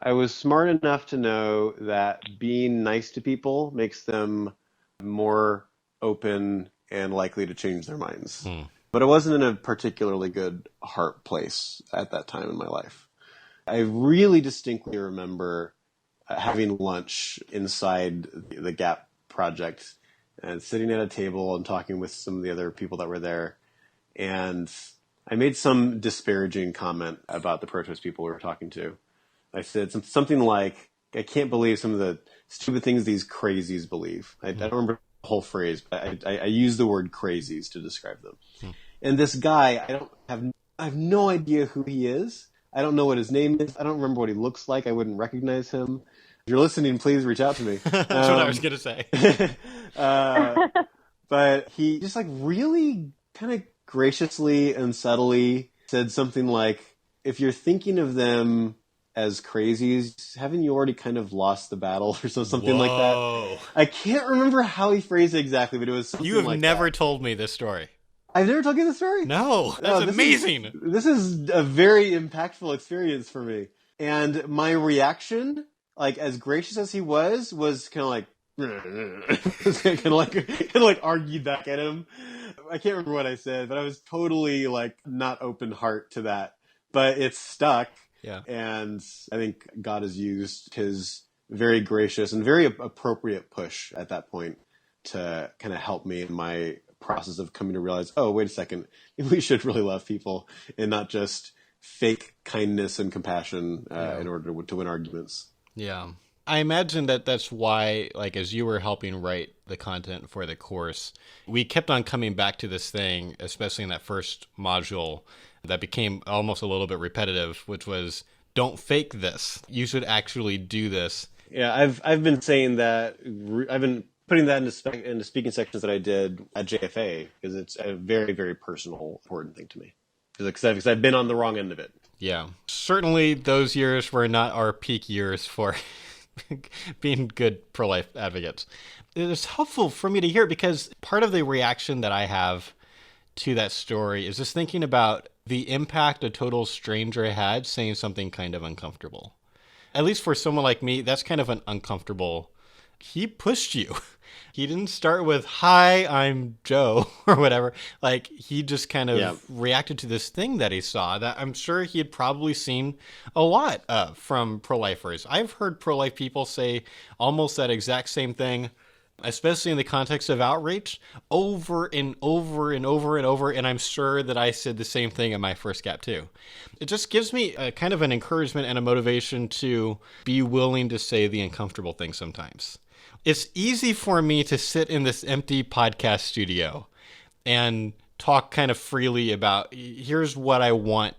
I was smart enough to know that being nice to people makes them more open and likely to change their minds. But I wasn't in a particularly good heart place at that time in my life. I really distinctly remember having lunch inside the Gap project and sitting at a table and talking with some of the other people that were there. And I made some disparaging comment about the pro-choice people we were talking to. I said something like, I can't believe some of the stupid things these crazies believe. I don't remember the whole phrase, but I used the word crazies to describe them. And this guy, I have no idea who he is. I don't know what his name is. I don't remember what he looks like. I wouldn't recognize him. If you're listening, please reach out to me. That's what I was going to say. But he just, like, really kind of graciously and subtly said something like, if you're thinking of them as crazies, haven't you already kind of lost the battle or something like that? I can't remember how he phrased it exactly, but it was something like that. You have never told me this story. I've never told you the story? No, that's amazing. This is a very impactful experience for me. And my reaction, like, as gracious as he was kind of like, kind of like argued back at him. I can't remember what I said, but I was totally, like, not open heart to that. But it stuck. Yeah. And I think God has used his very gracious and very appropriate push at that point to kind of help me in my process of coming to realize, oh, wait a second, we should really love people and not just fake kindness and compassion in order to win arguments. Yeah. I imagine that that's why, like, as you were helping write the content for the course, we kept on coming back to this thing, especially in that first module, that became almost a little bit repetitive, which was, don't fake this. You should actually do this. Yeah, I've been saying that. I've been putting that into speaking sections that I did at JFA, because it's a very, very personal, important thing to me. Because I've been on the wrong end of it. Yeah. Certainly those years were not our peak years for being good pro-life advocates. It was helpful for me to hear, because part of the reaction that I have to that story is just thinking about the impact a total stranger had saying something kind of uncomfortable. At least for someone like me, that's kind of an uncomfortable. He pushed you. He didn't start with, hi, I'm Joe, or whatever. Like, he just kind of reacted to this thing that he saw that I'm sure he had probably seen a lot of from pro-lifers. I've heard pro-life people say almost that exact same thing, especially in the context of outreach, over and over and over and over. And I'm sure that I said the same thing in my first gap too. It just gives me a kind of an encouragement and a motivation to be willing to say the uncomfortable things sometimes. It's easy for me to sit in this empty podcast studio and talk kind of freely about, here's what I want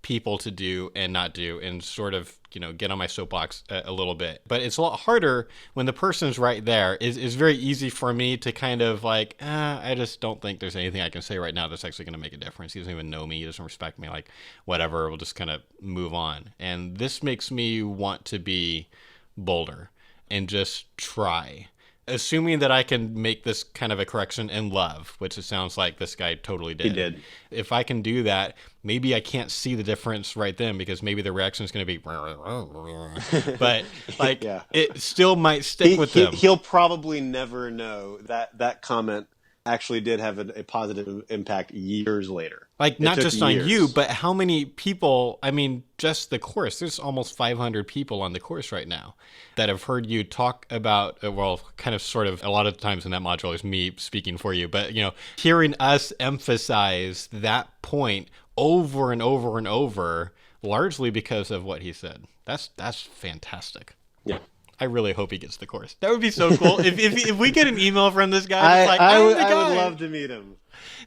people to do and not do, and sort of, get on my soapbox a little bit. But it's a lot harder when the person's right there. It's very easy for me to kind of like, I just don't think there's anything I can say right now that's actually going to make a difference. He doesn't even know me. He doesn't respect me. Like, whatever, we'll just kind of move on. And this makes me want to be bolder and just try. Assuming that I can make this kind of a correction in love, which it sounds like this guy totally did. He did. If I can do that, maybe I can't see the difference right then, because maybe the reaction is going to be, but like, it still might stick with him. He'll probably never know that that comment actually did have a positive impact years later. Like, not took just on years. you, but how many people, I mean, just the course, there's almost 500 people on the course right now that have heard you talk about, well, kind of sort of, a lot of times in that module is me speaking for you, but, hearing us emphasize that point over and over and over, largely because of what he said. That's fantastic. Yeah. I really hope he gets the course. That would be so cool. if we get an email from this guy, it's like, I I'm the guy. would love to meet him.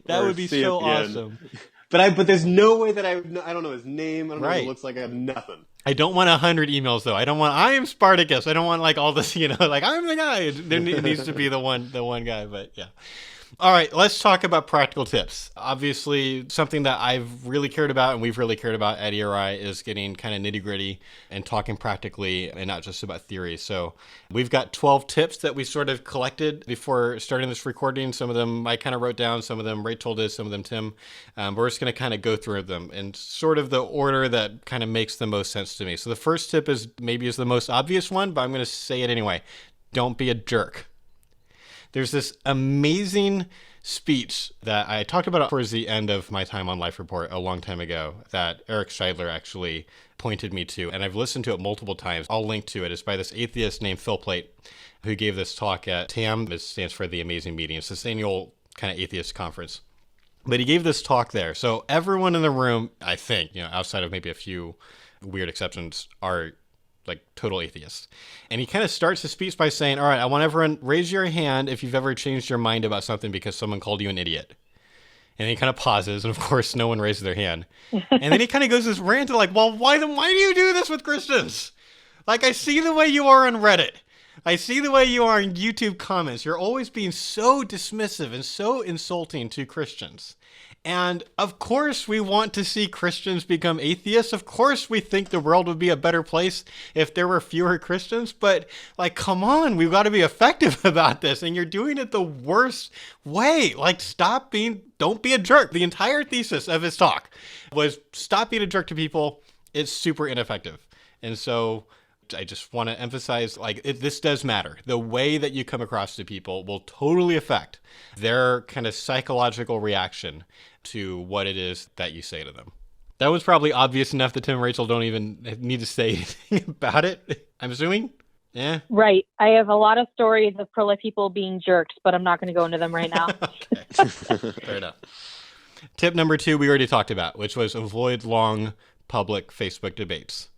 That Or would be see so him again. awesome. But there's no way that I don't know his name. I don't know what Right. he looks like. I have nothing. I don't want 100 emails though. I am Spartacus. I don't want like all this, like I'm the guy. It needs to be the one guy, but yeah. All right, let's talk about practical tips. Obviously, something that I've really cared about and we've really cared about at ERI is getting kind of nitty gritty and talking practically and not just about theory. So we've got 12 tips that we sort of collected before starting this recording. Some of them I kind of wrote down, some of them Rachel did, some of them Tim. We're just going to kind of go through them in sort of the order that kind of makes the most sense to me. So the first tip is the most obvious one, but I'm going to say it anyway. Don't be a jerk. There's this amazing speech that I talked about towards the end of my time on Life Report a long time ago that Eric Scheidler actually pointed me to, and I've listened to it multiple times. I'll link to it. It's by this atheist named Phil Plait, who gave this talk at TAM. It stands for The Amazing Meeting. It's this annual kind of atheist conference. But he gave this talk there. So everyone in the room, I think, outside of maybe a few weird exceptions, are like total atheists. And he kind of starts his speech by saying, all right, I want everyone raise your hand if you've ever changed your mind about something because someone called you an idiot. And he kind of pauses, and of course, no one raises their hand. And then he kind of goes this rant to like, well, why do you do this with Christians? Like, I see the way you are on Reddit. I see the way you are in YouTube comments. You're always being so dismissive and so insulting to Christians. And of course we want to see Christians become atheists. Of course we think the world would be a better place if there were fewer Christians. But like, come on, we've got to be effective about this. And you're doing it the worst way. Like, don't be a jerk. The entire thesis of his talk was stop being a jerk to people. It's super ineffective. And so I just want to emphasize, this does matter. The way that you come across to people will totally affect their kind of psychological reaction to what it is that you say to them. That was probably obvious enough that Tim and Rachel don't even need to say anything about it, I'm assuming. Yeah. Right. I have a lot of stories of pro-life people being jerks, but I'm not going to go into them right now. Okay. Fair enough. Tip number 2 we already talked about, which was avoid long public Facebook debates.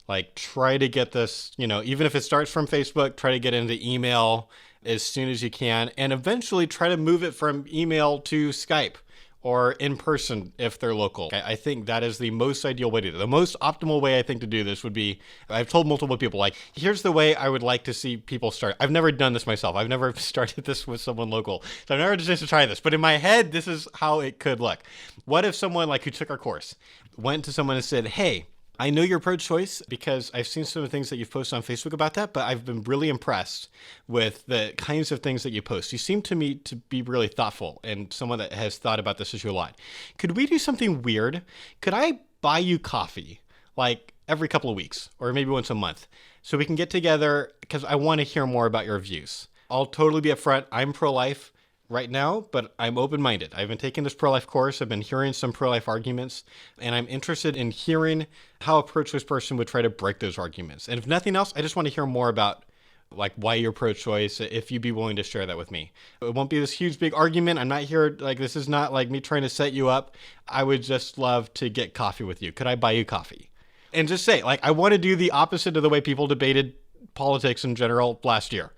Like, try to get this, even if it starts from Facebook, try to get into email as soon as you can, and eventually try to move it from email to Skype or in person if they're local. I think that is the most ideal way to do it. The most optimal way, I think, to do this would be, I've told multiple people, like, here's the way I would like to see people start. I've never done this myself. I've never started this with someone local. So I've never just to try this. But in my head, this is how it could look. What if someone, like, who took our course went to someone and said, hey, I know you're pro-choice because I've seen some of the things that you've posted on Facebook about that, but I've been really impressed with the kinds of things that you post. You seem to me to be really thoughtful and someone that has thought about this issue a lot. Could we do something weird? Could I buy you coffee like every couple of weeks or maybe once a month so we can get together because I want to hear more about your views? I'll totally be upfront. I'm pro-life right now, but I'm open-minded. I've been taking this pro-life course. I've been hearing some pro-life arguments, and I'm interested in hearing how a pro-choice person would try to break those arguments. And if nothing else, I just want to hear more about like why you're pro-choice, if you'd be willing to share that with me. It won't be this huge, big argument. I'm not here, like, this is not like me trying to set you up. I would just love to get coffee with you. Could I buy you coffee? And just say, like, I want to do the opposite of the way people debated politics in general last year.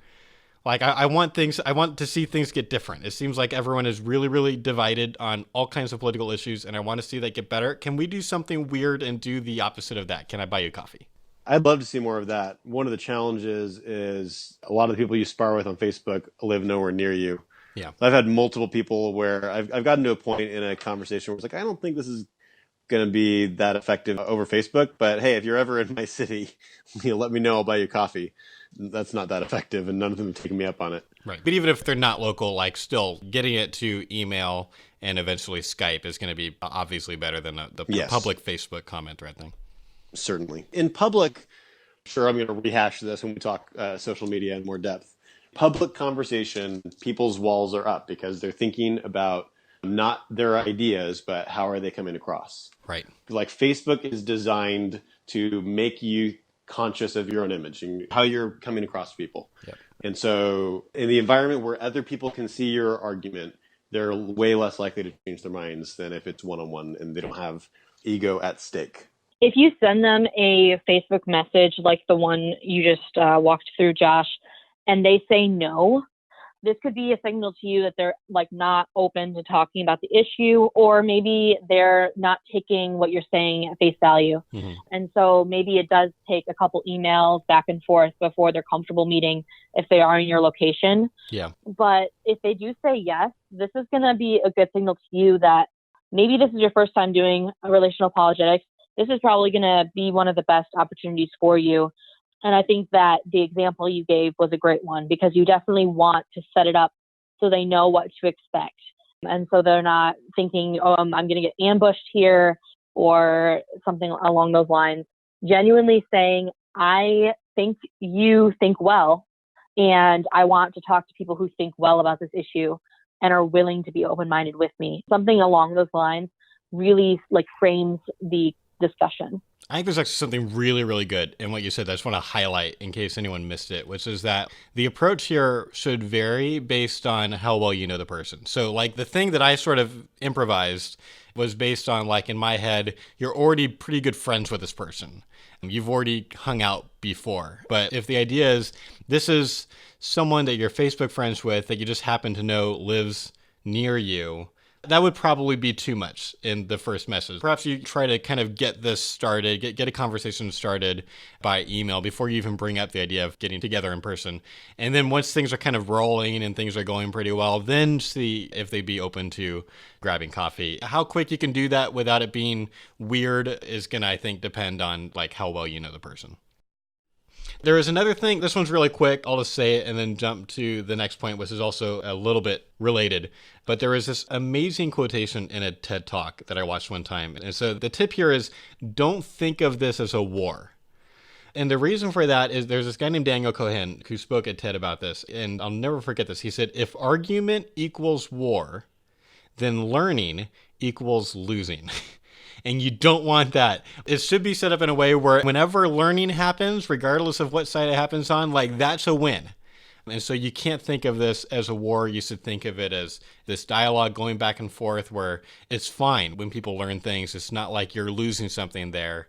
Like, I want to see things get different. It seems like everyone is really, really divided on all kinds of political issues, and I want to see that get better. Can we do something weird and do the opposite of that? Can I buy you coffee? I'd love to see more of that. One of the challenges is a lot of the people you spar with on Facebook live nowhere near you. Yeah. I've had multiple people where I've gotten to a point in a conversation where it's like, I don't think this is going to be that effective over Facebook, but hey, if you're ever in my city, let me know. I'll buy you coffee. That's not that effective, and none of them have taken me up on it. Right. But even if they're not local, like, still getting it to email and eventually Skype is going to be obviously better than the Yes. public Facebook comment thread thing. Certainly. In public, sure, I'm going to rehash this when we talk social media in more depth. Public conversation, people's walls are up because they're thinking about not their ideas, but how are they coming across? Right. Like Facebook is designed to make you conscious of your own image and how you're coming across people. Yep. And so in the environment where other people can see your argument, they're way less likely to change their minds than if it's one-on-one and they don't have ego at stake. If you send them a Facebook message like the one you just walked through, Josh, and they say no, this could be a signal to you that they're like not open to talking about the issue, or maybe they're not taking what you're saying at face value. Mm-hmm. And so maybe it does take a couple emails back and forth before they're comfortable meeting if they are in your location. Yeah. But if they do say yes, this is going to be a good signal to you that maybe this is your first time doing a relational apologetics. This is probably going to be one of the best opportunities for you. And I think that the example you gave was a great one, because you definitely want to set it up so they know what to expect. And so they're not thinking, oh, I'm going to get ambushed here or something along those lines. Genuinely saying, I think you think well, and I want to talk to people who think well about this issue and are willing to be open-minded with me. Something along those lines really like frames the discussion. I think there's actually something really, really good in what you said that I just want to highlight in case anyone missed it, which is that the approach here should vary based on how well you know the person. So like the thing that I sort of improvised was based on, like, in my head, you're already pretty good friends with this person. You've already hung out before. But if the idea is this is someone that you're Facebook friends with that you just happen to know lives near you, that would probably be too much in the first message. Perhaps you try to kind of get this started, get a conversation started by email before you even bring up the idea of getting together in person. And then once things are kind of rolling and things are going pretty well, then see if they'd be open to grabbing coffee. How quick you can do that without it being weird is going to, I think, depend on like how well you know the person. There is another thing. This one's really quick. I'll just say it and then jump to the next point, which is also a little bit related. But there is this amazing quotation in a TED Talk that I watched one time. And so the tip here is don't think of this as a war. And the reason for that is there's this guy named Daniel Cohen who spoke at TED about this. And I'll never forget this. He said, if argument equals war, then learning equals losing. And you don't want that. It should be set up in a way where whenever learning happens, regardless of what side it happens on, like that's a win. And so you can't think of this as a war. You should think of it as this dialogue going back and forth where it's fine when people learn things. It's not like you're losing something there.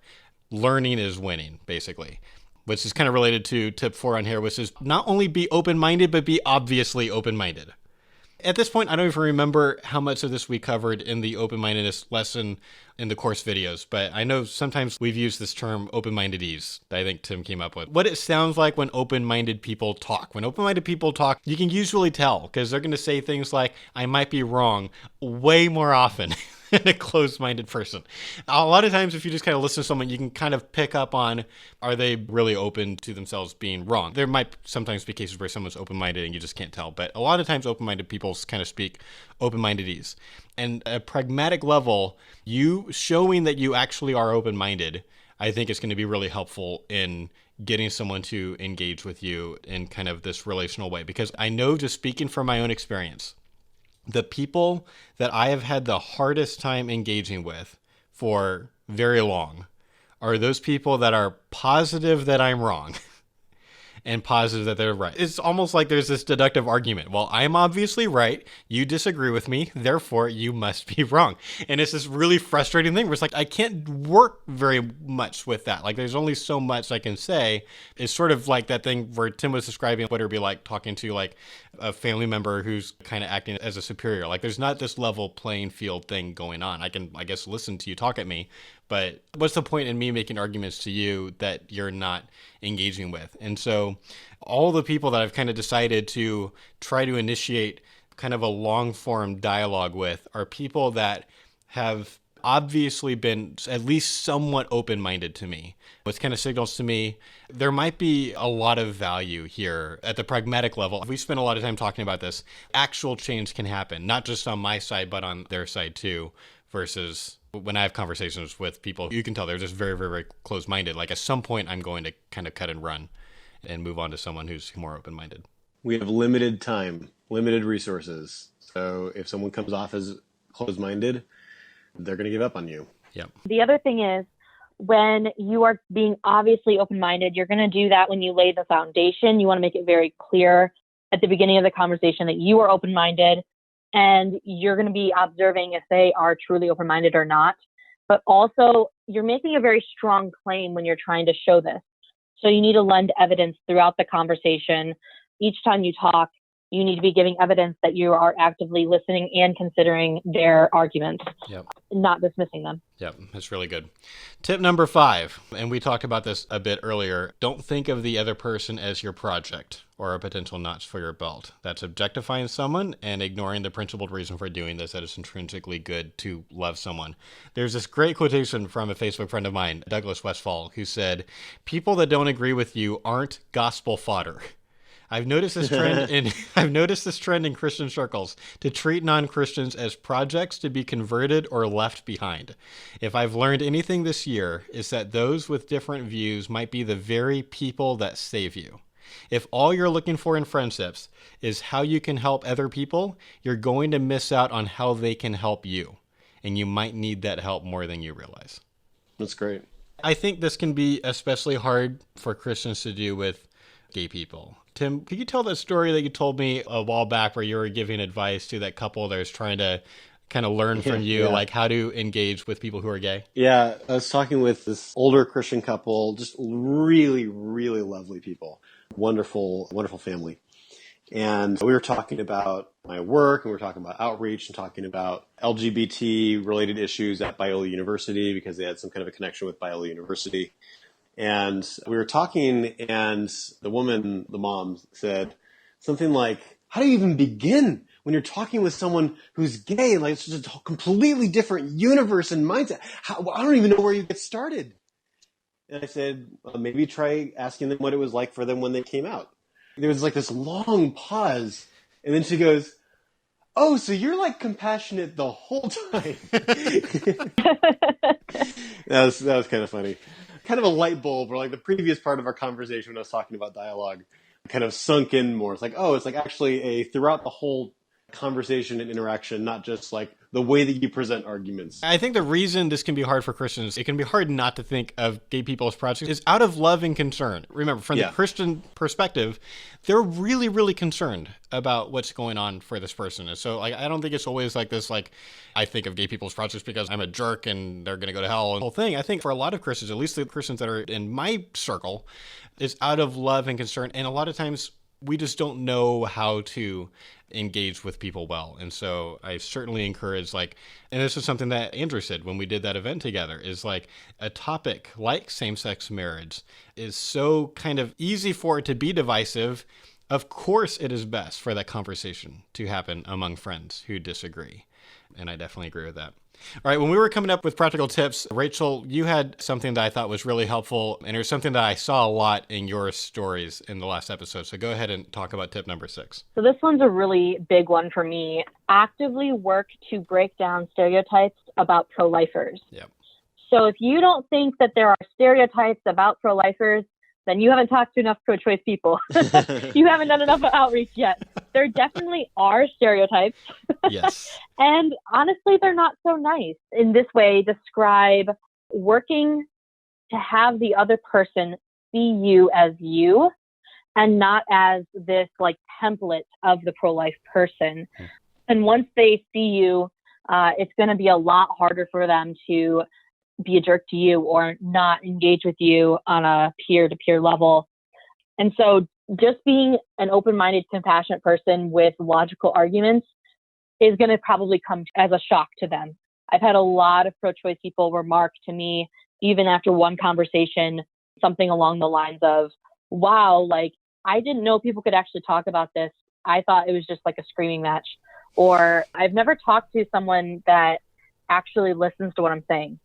Learning is winning, basically. Which is kind of related to tip 4 on here, which is not only be open-minded, but be obviously open-minded. At this point, I don't even remember how much of this we covered in the open-mindedness lesson in the course videos, but I know sometimes we've used this term open-mindedese that I think Tim came up with. What it sounds like when open-minded people talk. When open-minded people talk, you can usually tell because they're going to say things like, I might be wrong, way more often than a closed-minded person. A lot of times, if you just kind of listen to someone, you can kind of pick up on, are they really open to themselves being wrong? There might sometimes be cases where someone's open-minded and you just can't tell, but a lot of times open-minded people kind of speak open-mindedese. And at a pragmatic level, you showing that you actually are open-minded, I think is going to be really helpful in getting someone to engage with you in kind of this relational way. Because I know, just speaking from my own experience, the people that I have had the hardest time engaging with for very long are those people that are positive that I'm wrong and positive that they're right. It's almost like there's this deductive argument. Well, I'm obviously right. You disagree with me. Therefore, you must be wrong. And it's this really frustrating thing where it's like, I can't work very much with that. Like, there's only so much I can say. It's sort of like that thing where Tim was describing what it would be like talking to like a family member who's kind of acting as a superior. Like, there's not this level playing field thing going on. I can, I guess, listen to you talk at me, but what's the point in me making arguments to you that you're not engaging with? And so all the people that I've kind of decided to try to initiate kind of a long form dialogue with are people that have obviously been at least somewhat open-minded to me, which kind of signals to me there might be a lot of value here at the pragmatic level. We spent a lot of time talking about this. Actual change can happen, not just on my side, but on their side too, versus when I have conversations with people, you can tell they're just very, very, very close-minded. Like at some point, I'm going to kind of cut and run and move on to someone who's more open-minded. We have limited time, limited resources. So if someone comes off as closed-minded, they're going to give up on you. Yep. The other thing is, when you are being obviously open-minded, you're going to do that when you lay the foundation. You want to make it very clear at the beginning of the conversation that you are open-minded, and you're going to be observing if they are truly open-minded or not. But also, you're making a very strong claim when you're trying to show this. So you need to lend evidence throughout the conversation. Each time you talk, you need to be giving evidence that you are actively listening and considering their arguments, not dismissing them. Yep, that's really good. Tip number 5, and we talked about this a bit earlier, don't think of the other person as your project or a potential notch for your belt. That's objectifying someone and ignoring the principled reason for doing this, that it's intrinsically good to love someone. There's this great quotation from a Facebook friend of mine, Douglas Westfall, who said, "People that don't agree with you aren't gospel fodder." I've noticed this trend in Christian circles to treat non-Christians as projects to be converted or left behind. If I've learned anything this year, is that those with different views might be the very people that save you. If all you're looking for in friendships is how you can help other people, you're going to miss out on how they can help you. And you might need that help more than you realize. That's great. I think this can be especially hard for Christians to do with gay people. Tim, could you tell that story that you told me a while back where you were giving advice to that couple that was trying to kind of learn from you, like how to engage with people who are gay? Yeah, I was talking with this older Christian couple, just really, really lovely people. Wonderful, wonderful family. And we were talking about my work, and we were talking about outreach and talking about LGBT-related issues at Biola University because they had some kind of a connection with Biola University. And we were talking, and the woman, the mom, said something like, "How do you even begin when you're talking with someone who's gay? Like, it's just a completely different universe and mindset. I don't even know where you get started." And I said, maybe try asking them what it was like for them when they came out. There was like this long pause, and then she goes, "Oh, so you're like compassionate the whole time." That was kind of funny. Kind of a light bulb, or like the previous part of our conversation when I was talking about dialogue kind of sunk in more. It's like, oh, it's like actually throughout the whole conversation and interaction, not just like the way that you present arguments. I think the reason this can be hard for Christians, it can be hard not to think of gay people as projects, is out of love and concern. Remember, from the Christian perspective, they're really, really concerned about what's going on for this person. And so like, I don't think it's always like this, like, I think of gay people as projects because I'm a jerk and they're going to go to hell and the whole thing. I think for a lot of Christians, at least the Christians that are in my circle, is out of love and concern. And a lot of times we just don't know how to engage with people well. And so I certainly encourage, like, and this is something that Andrew said when we did that event together, is like a topic like same-sex marriage is so kind of easy for it to be divisive. Of course, it is best for that conversation to happen among friends who disagree. And I definitely agree with that. All right, when we were coming up with practical tips, Rachel, you had something that I thought was really helpful, and it was something that I saw a lot in your stories in the last episode. So go ahead and talk about tip number 6. So this one's a really big one for me. Actively work to break down stereotypes about pro-lifers. Yep. So if you don't think that there are stereotypes about pro-lifers, then you haven't talked to enough pro-choice people. You haven't done enough outreach yet. There definitely are stereotypes. Yes. And honestly, they're not so nice. In this way, describe working to have the other person see you as you and not as this like template of the pro-life person. And once they see you, it's going to be a lot harder for them to be a jerk to you or not engage with you on a peer-to-peer level. And so just being an open-minded, compassionate person with logical arguments is going to probably come as a shock to them. I've had a lot of pro-choice people remark to me, even after one conversation, something along the lines of, "Wow, like, I didn't know people could actually talk about this. I thought it was just like a screaming match." Or, "I've never talked to someone that actually listens to what I'm saying."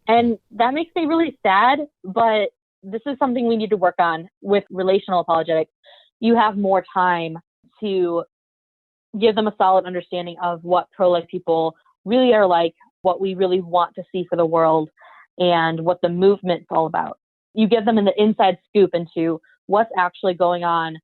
And that makes me really sad, but this is something we need to work on with relational apologetics. You have more time to give them a solid understanding of what pro-life people really are like, what we really want to see for the world, and what the movement's all about. You give them an inside scoop into what's actually going on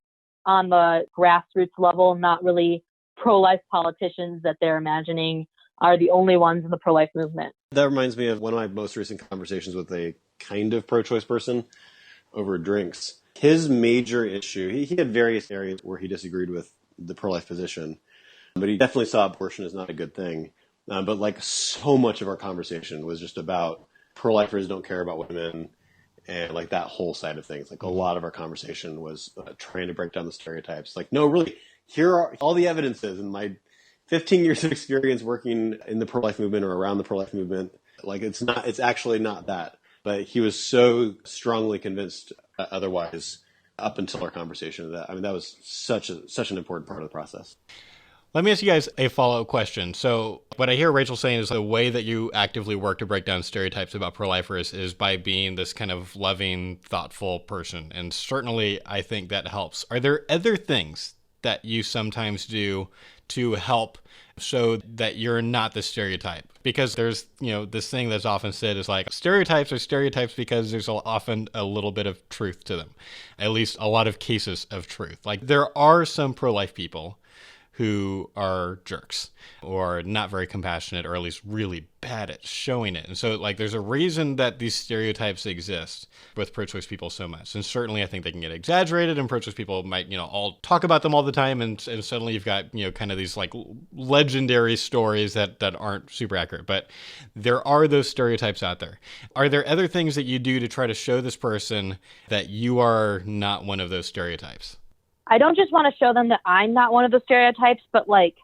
the grassroots level, not really pro-life politicians that they're imagining are the only ones in the pro-life movement. That reminds me of one of my most recent conversations with a kind of pro-choice person over drinks. His major issue, he had various areas where he disagreed with the pro-life position, but he definitely saw abortion as not a good thing. But like so much of our conversation was just about pro-lifers don't care about women and like that whole side of things. Like a lot of our conversation was trying to break down the stereotypes. Like, no, really, here are all the evidences in my 15 years of experience working in the pro-life movement or around the pro-life movement. Like it's actually not that. But he was so strongly convinced otherwise up until our conversation that was such an important part of the process. Let me ask you guys a follow-up question. So what I hear Rachel saying is the way that you actively work to break down stereotypes about pro-lifers is by being this kind of loving, thoughtful person. And certainly I think that helps. Are there other things that you sometimes do to help so that you're not the stereotype? Because there's, this thing that's often said is like stereotypes are stereotypes because there's often a little bit of truth to them, at least a lot of cases of truth. Like there are some pro-life people who are jerks or not very compassionate or at least really bad at showing it. And so like there's a reason that these stereotypes exist with pro-choice people so much. And certainly I think they can get exaggerated and pro-choice people might, all talk about them all the time. And suddenly you've got, kind of these like legendary stories that aren't super accurate. But there are those stereotypes out there. Are there other things that you do to try to show this person that you are not one of those stereotypes? I don't just want to show them that I'm not one of the stereotypes, but like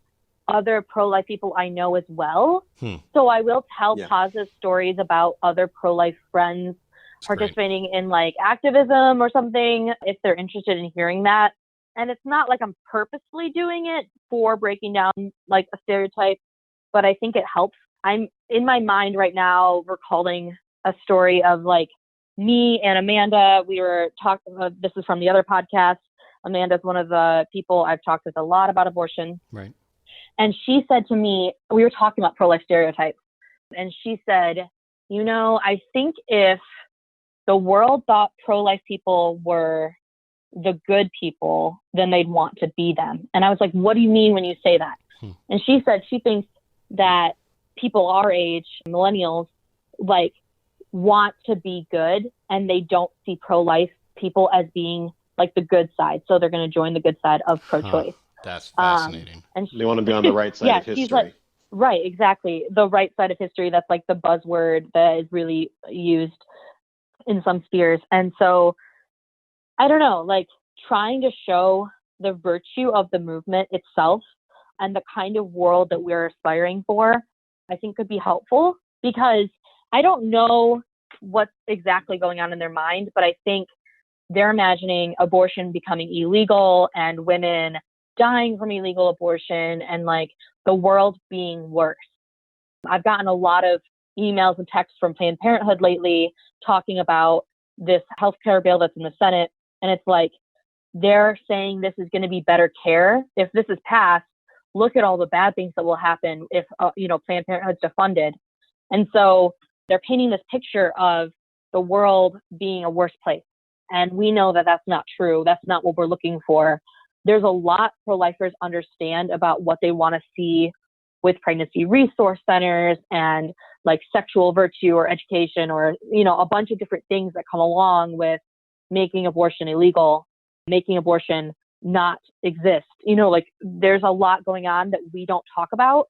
other pro-life people I know as well. So I will tell positive stories about other pro-life friends participating in like activism or something if they're interested in hearing that. And it's not like I'm purposely doing it for breaking down like a stereotype, but I think it helps. I'm in my mind right now recalling a story of like me and Amanda. We were talking, this is from the other podcast. Amanda's one of the people I've talked with a lot about abortion. Right. And she said to me, we were talking about pro-life stereotypes. And she said, I think if the world thought pro-life people were the good people, then they'd want to be them. And I was like, what do you mean when you say that? And she said she thinks that people our age, millennials, like want to be good and they don't see pro-life people as being like the good side. So they're going to join the good side of pro-choice. That's fascinating. And they want to be on the right side of history. She's like, right, exactly. The right side of history. That's like the buzzword that is really used in some spheres. And so I don't know, like trying to show the virtue of the movement itself and the kind of world that we're aspiring for, I think could be helpful, because I don't know what's exactly going on in their mind, but I think they're imagining abortion becoming illegal and women dying from illegal abortion and like the world being worse. I've gotten a lot of emails and texts from Planned Parenthood lately talking about this healthcare bill that's in the Senate. And it's like, they're saying this is going to be better care. If this is passed, look at all the bad things that will happen if, Planned Parenthood's defunded. And so they're painting this picture of the world being a worse place. And we know that that's not true. That's not what we're looking for. There's a lot pro-lifers understand about what they want to see with pregnancy resource centers and like sexual virtue or education or, a bunch of different things that come along with making abortion illegal, making abortion not exist. Like there's a lot going on that we don't talk about.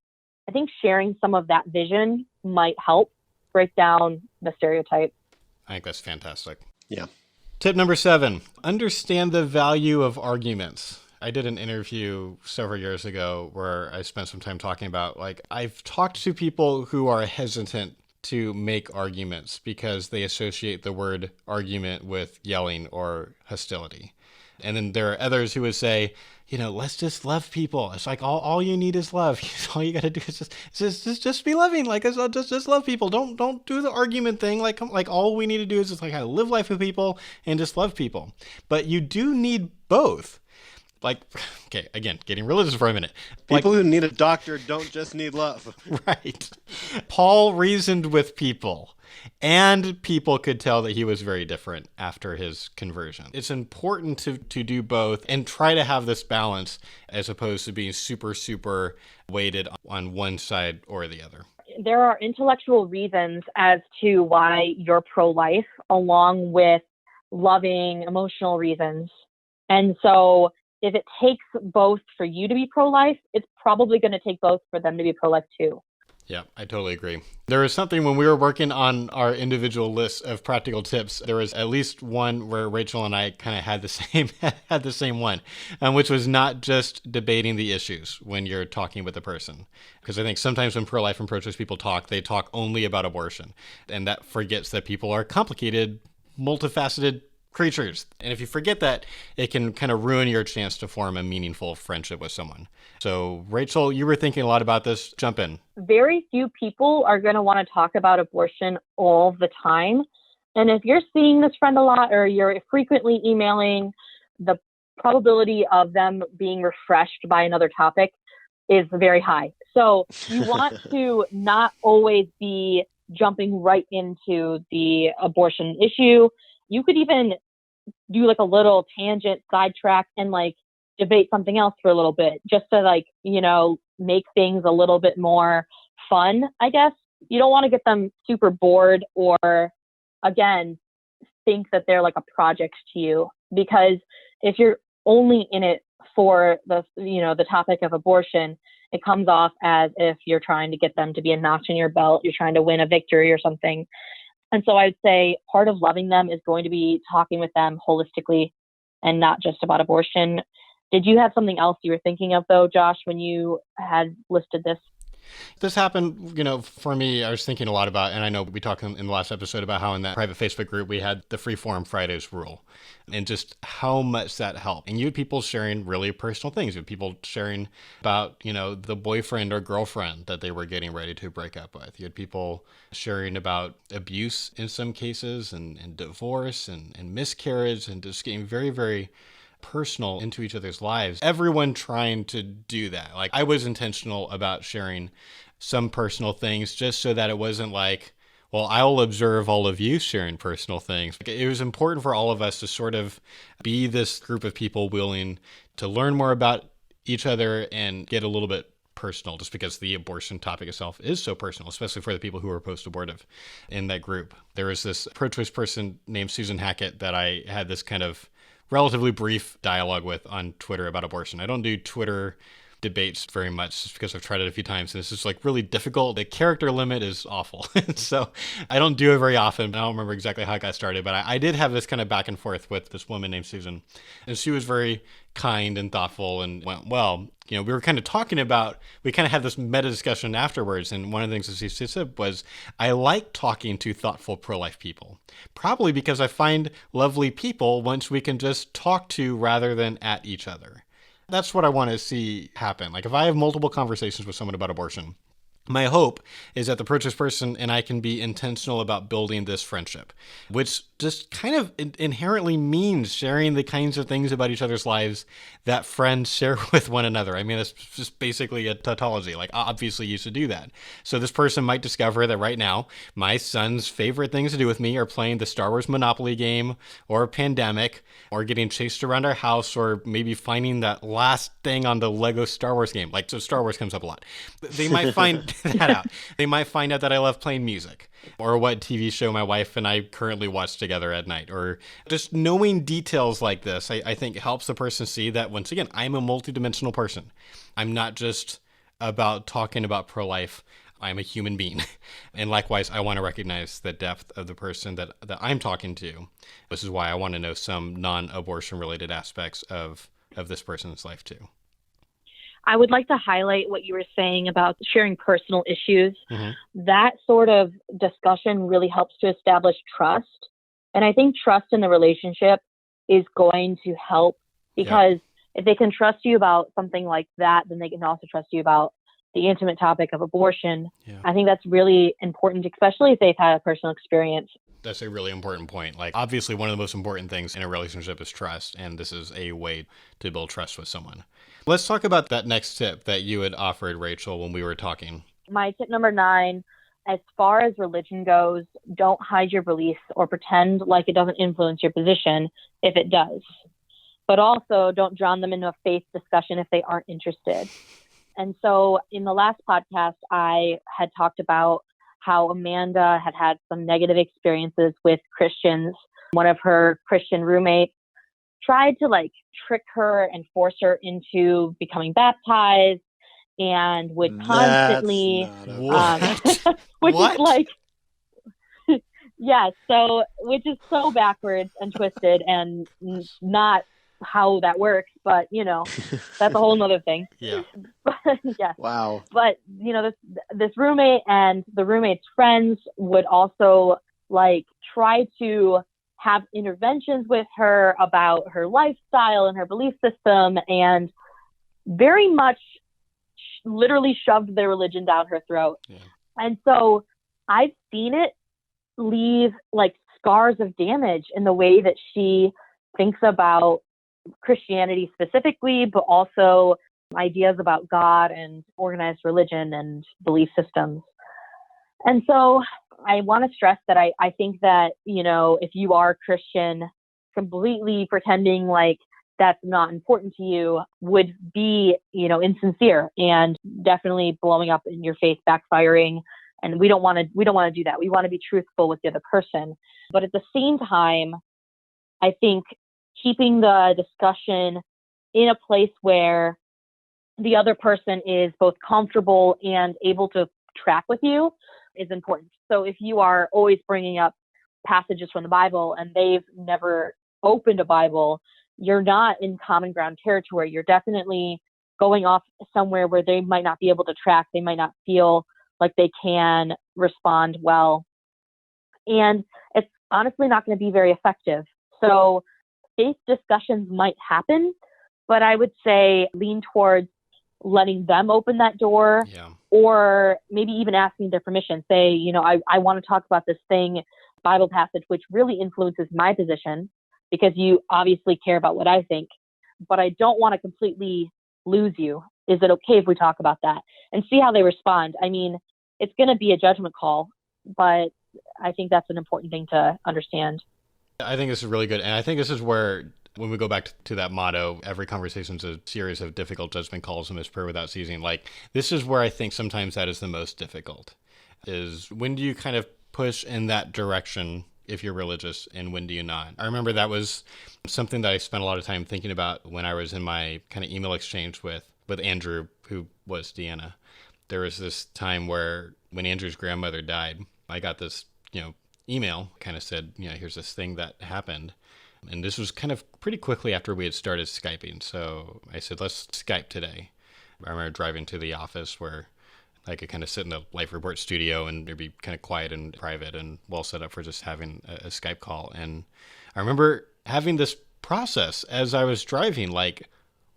I think sharing some of that vision might help break down the stereotype. I think that's fantastic. Yeah. Tip number 7, understand the value of arguments. I did an interview several years ago where I spent some time talking about, like, I've talked to people who are hesitant to make arguments because they associate the word argument with yelling or hostility. And then there are others who would say, let's just love people. It's like all you need is love. All you got to do is just be loving. Like just love people. Don't do the argument thing. Like all we need to do is just like kind of live life with people and just love people. But you do need both. Like, okay, again, getting religious for a minute. People who need a doctor don't just need love. Right. Paul reasoned with people. and people could tell that he was very different after his conversion. It's important to do both and try to have this balance as opposed to being super, super weighted on one side or the other. There are intellectual reasons as to why you're pro-life, along with loving, emotional reasons. And so if it takes both for you to be pro-life, it's probably going to take both for them to be pro-life too. Yeah, I totally agree. There was something when we were working on our individual list of practical tips, there was at least one where Rachel and I kind of had the same one, which was not just debating the issues when you're talking with a person. Because I think sometimes when pro-life and pro-choice people talk, they talk only about abortion. And that forgets that people are complicated, multifaceted creatures. And if you forget that, it can kind of ruin your chance to form a meaningful friendship with someone. So, Rachel, you were thinking a lot about this. Jump in. Very few people are going to want to talk about abortion all the time. And if you're seeing this friend a lot or you're frequently emailing, the probability of them being refreshed by another topic is very high. So you want to not always be jumping right into the abortion issue. You could even do like a little tangent sidetrack and like debate something else for a little bit, just to like, make things a little bit more fun, I guess. You don't want to get them super bored or, again, think that they're like a project to you, because if you're only in it for the topic of abortion, it comes off as if you're trying to get them to be a notch in your belt, you're trying to win a victory or something. And so I'd say part of loving them is going to be talking with them holistically and not just about abortion. Did you have something else you were thinking of, though, Josh, when you had listed this? This happened, for me, I was thinking a lot about, and I know we talked in the last episode about how in that private Facebook group we had the Freeform Fridays rule and just how much that helped. And you had people sharing really personal things. You had people sharing about, the boyfriend or girlfriend that they were getting ready to break up with. You had people sharing about abuse in some cases and divorce and miscarriage and just getting very, very personal into each other's lives. Everyone trying to do that. Like, I was intentional about sharing some personal things just so that it wasn't like, well, I'll observe all of you sharing personal things. It was important for all of us to sort of be this group of people willing to learn more about each other and get a little bit personal, just because the abortion topic itself is so personal, especially for the people who are post-abortive in that group. There was this pro-choice person named Susan Hackett that I had this kind of relatively brief dialogue with on Twitter about abortion. I don't do Twitter debates very much just because I've tried it a few times and it's just like really difficult. The character limit is awful. So I don't do it very often. I don't remember exactly how it got started, but I did have this kind of back and forth with this woman named Susan, and she was very kind and thoughtful and went, well, we were kind of talking about, we kind of had this meta discussion afterwards. And one of the things that she said was, I like talking to thoughtful pro-life people, probably because I find lovely people once we can just talk to rather than at each other. That's what I want to see happen. Like, if I have multiple conversations with someone about abortion, my hope is that the pro-choice person and I can be intentional about building this friendship, which just kind of inherently means sharing the kinds of things about each other's lives that friends share with one another. I mean, it's just basically a tautology. Like, obviously you should do that. So this person might discover that right now, my son's favorite things to do with me are playing the Star Wars Monopoly game or Pandemic or getting chased around our house or maybe finding that last thing on the Lego Star Wars game. Like, so Star Wars comes up a lot. They might find that out. They might find out that I love playing music or what TV show my wife and I currently watch together at night, or just knowing details like this, I think helps the person see that, once again, I'm a multidimensional person. I'm not just about talking about pro-life. I'm a human being. And likewise, I want to recognize the depth of the person that I'm talking to. This is why I want to know some non-abortion related aspects of this person's life too. I would like to highlight what you were saying about sharing personal issues. Mm-hmm. That sort of discussion really helps to establish trust. And I think trust in the relationship is going to help, because if they can trust you about something like that, then they can also trust you about the intimate topic of abortion. Yeah. I think that's really important, especially if they've had a personal experience. That's a really important point. Like, obviously, one of the most important things in a relationship is trust, and this is a way to build trust with someone. Let's talk about that next tip that you had offered, Rachel, when we were talking. My tip number 9 as far as religion goes, don't hide your beliefs or pretend like it doesn't influence your position if it does. But also don't drown them into a faith discussion if they aren't interested. And so in the last podcast, I had talked about how Amanda had had some negative experiences with Christians. One of her Christian roommates tried to like trick her and force her into becoming baptized and would constantly, which is like, yeah, so, which is so backwards and twisted and not how that works, but you know, that's a whole nother thing. Yeah. But, yeah. Wow. But you know, this roommate and the roommate's friends would also like try to have interventions with her about her lifestyle and her belief system, and very much literally shoved their religion down her throat. Yeah. And so I've seen it leave like scars of damage in the way that she thinks about Christianity specifically, but also ideas about God and organized religion and belief systems. And so I want to stress that I think that, you know, if you are Christian, completely pretending like that's not important to you would be, you know, insincere and definitely blowing up in your faith, backfiring. And we don't want to do that. We want to be truthful with the other person. But at the same time, I think keeping the discussion in a place where the other person is both comfortable and able to track with you is important. So if you are always bringing up passages from the Bible and they've never opened a Bible, you're not in common ground territory. You're definitely going off somewhere where they might not be able to track. They might not feel like they can respond well. And it's honestly not going to be very effective. So faith discussions might happen, but I would say lean towards letting them open that door, or maybe even asking their permission. Say, you know, I want to talk about this thing, Bible passage, which really influences my position because you obviously care about what I think, but I don't want to completely lose you. Is it okay if we talk about that? And see how they respond. I mean, it's going to be a judgment call, but I think that's an important thing to understand. I think this is really good. And I think this is where, when we go back to that motto, every conversation is a series of difficult judgment calls and this prayer without ceasing. Like, this is where I think sometimes that is the most difficult, is when do you kind of push in that direction if you're religious and when do you not? I remember that was something that I spent a lot of time thinking about when I was in my kind of email exchange with Andrew, who was Deanna. There was this time where when Andrew's grandmother died, I got this, you know, email kind of said, you know, here's this thing that happened. And this was kind of pretty quickly after we had started Skyping. So I said, let's Skype today. I remember driving to the office where I could kind of sit in the Life Report studio and it'd be kind of quiet and private and well set up for just having a Skype call. And I remember having this process as I was driving, like,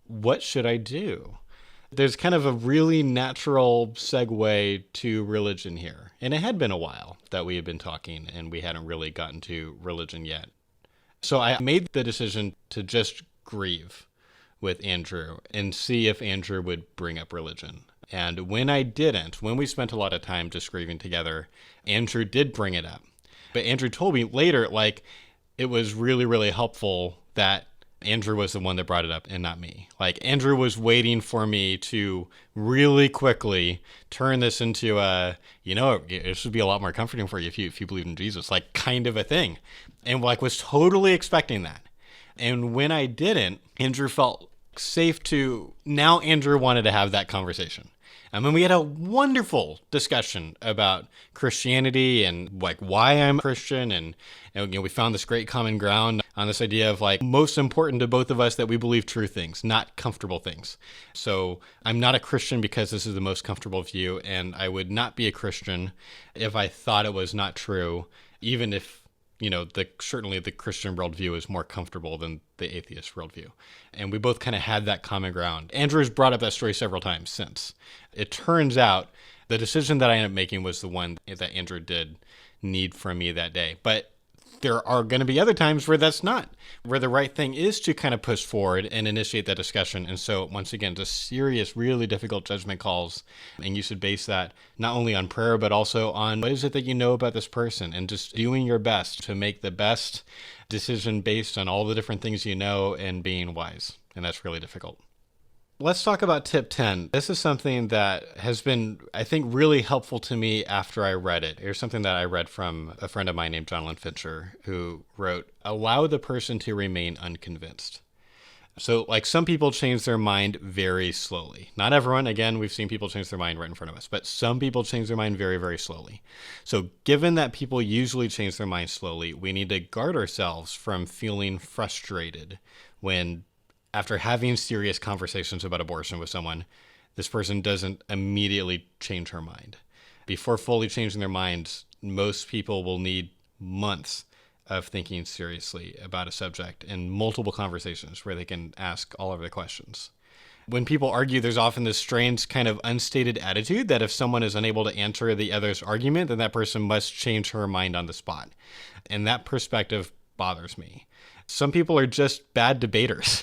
what should I do? There's kind of a really natural segue to religion here. And it had been a while that we had been talking and we hadn't really gotten to religion yet. So I made the decision to just grieve with Andrew and see if Andrew would bring up religion. And when I didn't, when we spent a lot of time just grieving together, Andrew did bring it up. But Andrew told me later, like, it was really, really helpful that Andrew was the one that brought it up and not me. Like, Andrew was waiting for me to really quickly turn this into a, you know, this would be a lot more comforting for you if you believe in Jesus, like, kind of a thing. And like was totally expecting that. And when I didn't, Andrew felt safe to, now Andrew wanted to have that conversation. And then we had a wonderful discussion about Christianity and like why I'm Christian. And you know, we found this great common ground on this idea of like most important to both of us that we believe true things, not comfortable things. So I'm not a Christian because this is the most comfortable view. And I would not be a Christian if I thought it was not true, even if, you know, certainly the Christian worldview is more comfortable than the atheist worldview. And we both kind of had that common ground. Andrew's brought up that story several times since. It turns out the decision that I ended up making was the one that Andrew did need from me that day. But there are going to be other times where that's not, where the right thing is to kind of push forward and initiate that discussion. And so once again, just serious, really difficult judgment calls. And you should base that not only on prayer, but also on what is it that you know about this person, and just doing your best to make the best decision based on all the different things you know and being wise. And that's really difficult. Let's talk about tip 10. This is something that has been, I think, really helpful to me after I read it. Here's something that I read from a friend of mine named Jonathan Fincher, who wrote, "Allow the person to remain unconvinced." So, like, some people change their mind very slowly. Not everyone. Again, we've seen people change their mind right in front of us, but some people change their mind very, very slowly. So given that people usually change their mind slowly, we need to guard ourselves from feeling frustrated when, after having serious conversations about abortion with someone, this person doesn't immediately change her mind. Before fully changing their minds, most people will need months of thinking seriously about a subject and multiple conversations where they can ask all of their questions. When people argue, there's often this strange kind of unstated attitude that if someone is unable to answer the other's argument, then that person must change her mind on the spot. And that perspective bothers me. Some people are just bad debaters.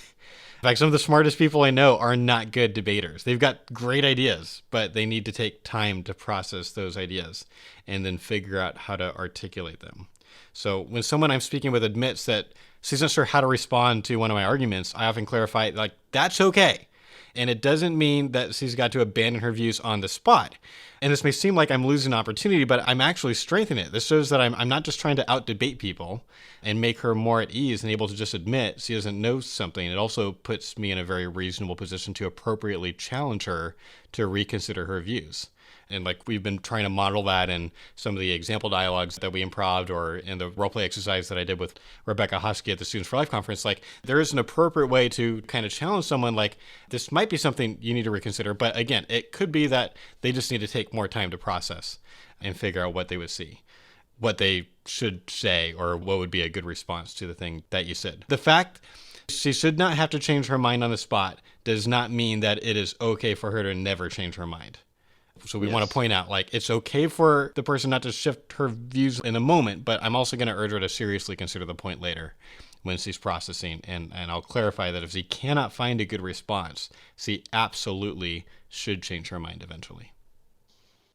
In fact, some of the smartest people I know are not good debaters. They've got great ideas, but they need to take time to process those ideas and then figure out how to articulate them. So when someone I'm speaking with admits that she's not sure how to respond to one of my arguments, I often clarify, like, that's okay. And it doesn't mean that she's got to abandon her views on the spot. And this may seem like I'm losing opportunity, but I'm actually strengthening it. This shows that I'm not just trying to out-debate people and make her more at ease and able to just admit she doesn't know something. It also puts me in a very reasonable position to appropriately challenge her to reconsider her views. And like, we've been trying to model that in some of the example dialogues that we improved, or in the role play exercise that I did with Rebecca Hosky at the Students for Life conference. Like, there is an appropriate way to kind of challenge someone, like, this might be something you need to reconsider. But again, it could be that they just need to take more time to process and figure out what they would see, what they should say, or what would be a good response to the thing that you said. The fact she should not have to change her mind on the spot does not mean that it is okay for her to never change her mind. So we want to point out, like, it's okay for the person not to shift her views in a moment, but I'm also going to urge her to seriously consider the point later when she's processing. And I'll clarify that if she cannot find a good response, she absolutely should change her mind eventually.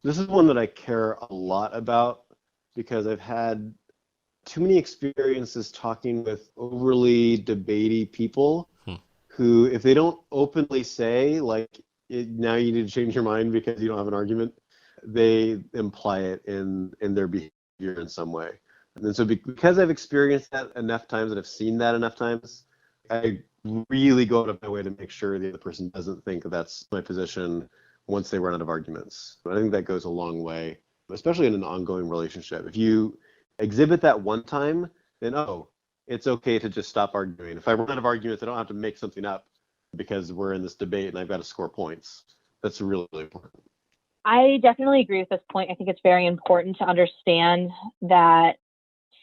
This is one that I care a lot about because I've had too many experiences talking with overly debatey people who, if they don't openly say, like, now you need to change your mind because you don't have an argument, they imply it in their behavior in some way. And so because I've experienced that enough times and I've seen that enough times, I really go out of my way to make sure the other person doesn't think that's my position once they run out of arguments. But I think that goes a long way, especially in an ongoing relationship. If you exhibit that one time, then, it's okay to just stop arguing. If I run out of arguments, I don't have to make something up because we're in this debate and I've got to score points. That's really, really important. I definitely agree with this point. I think it's very important to understand that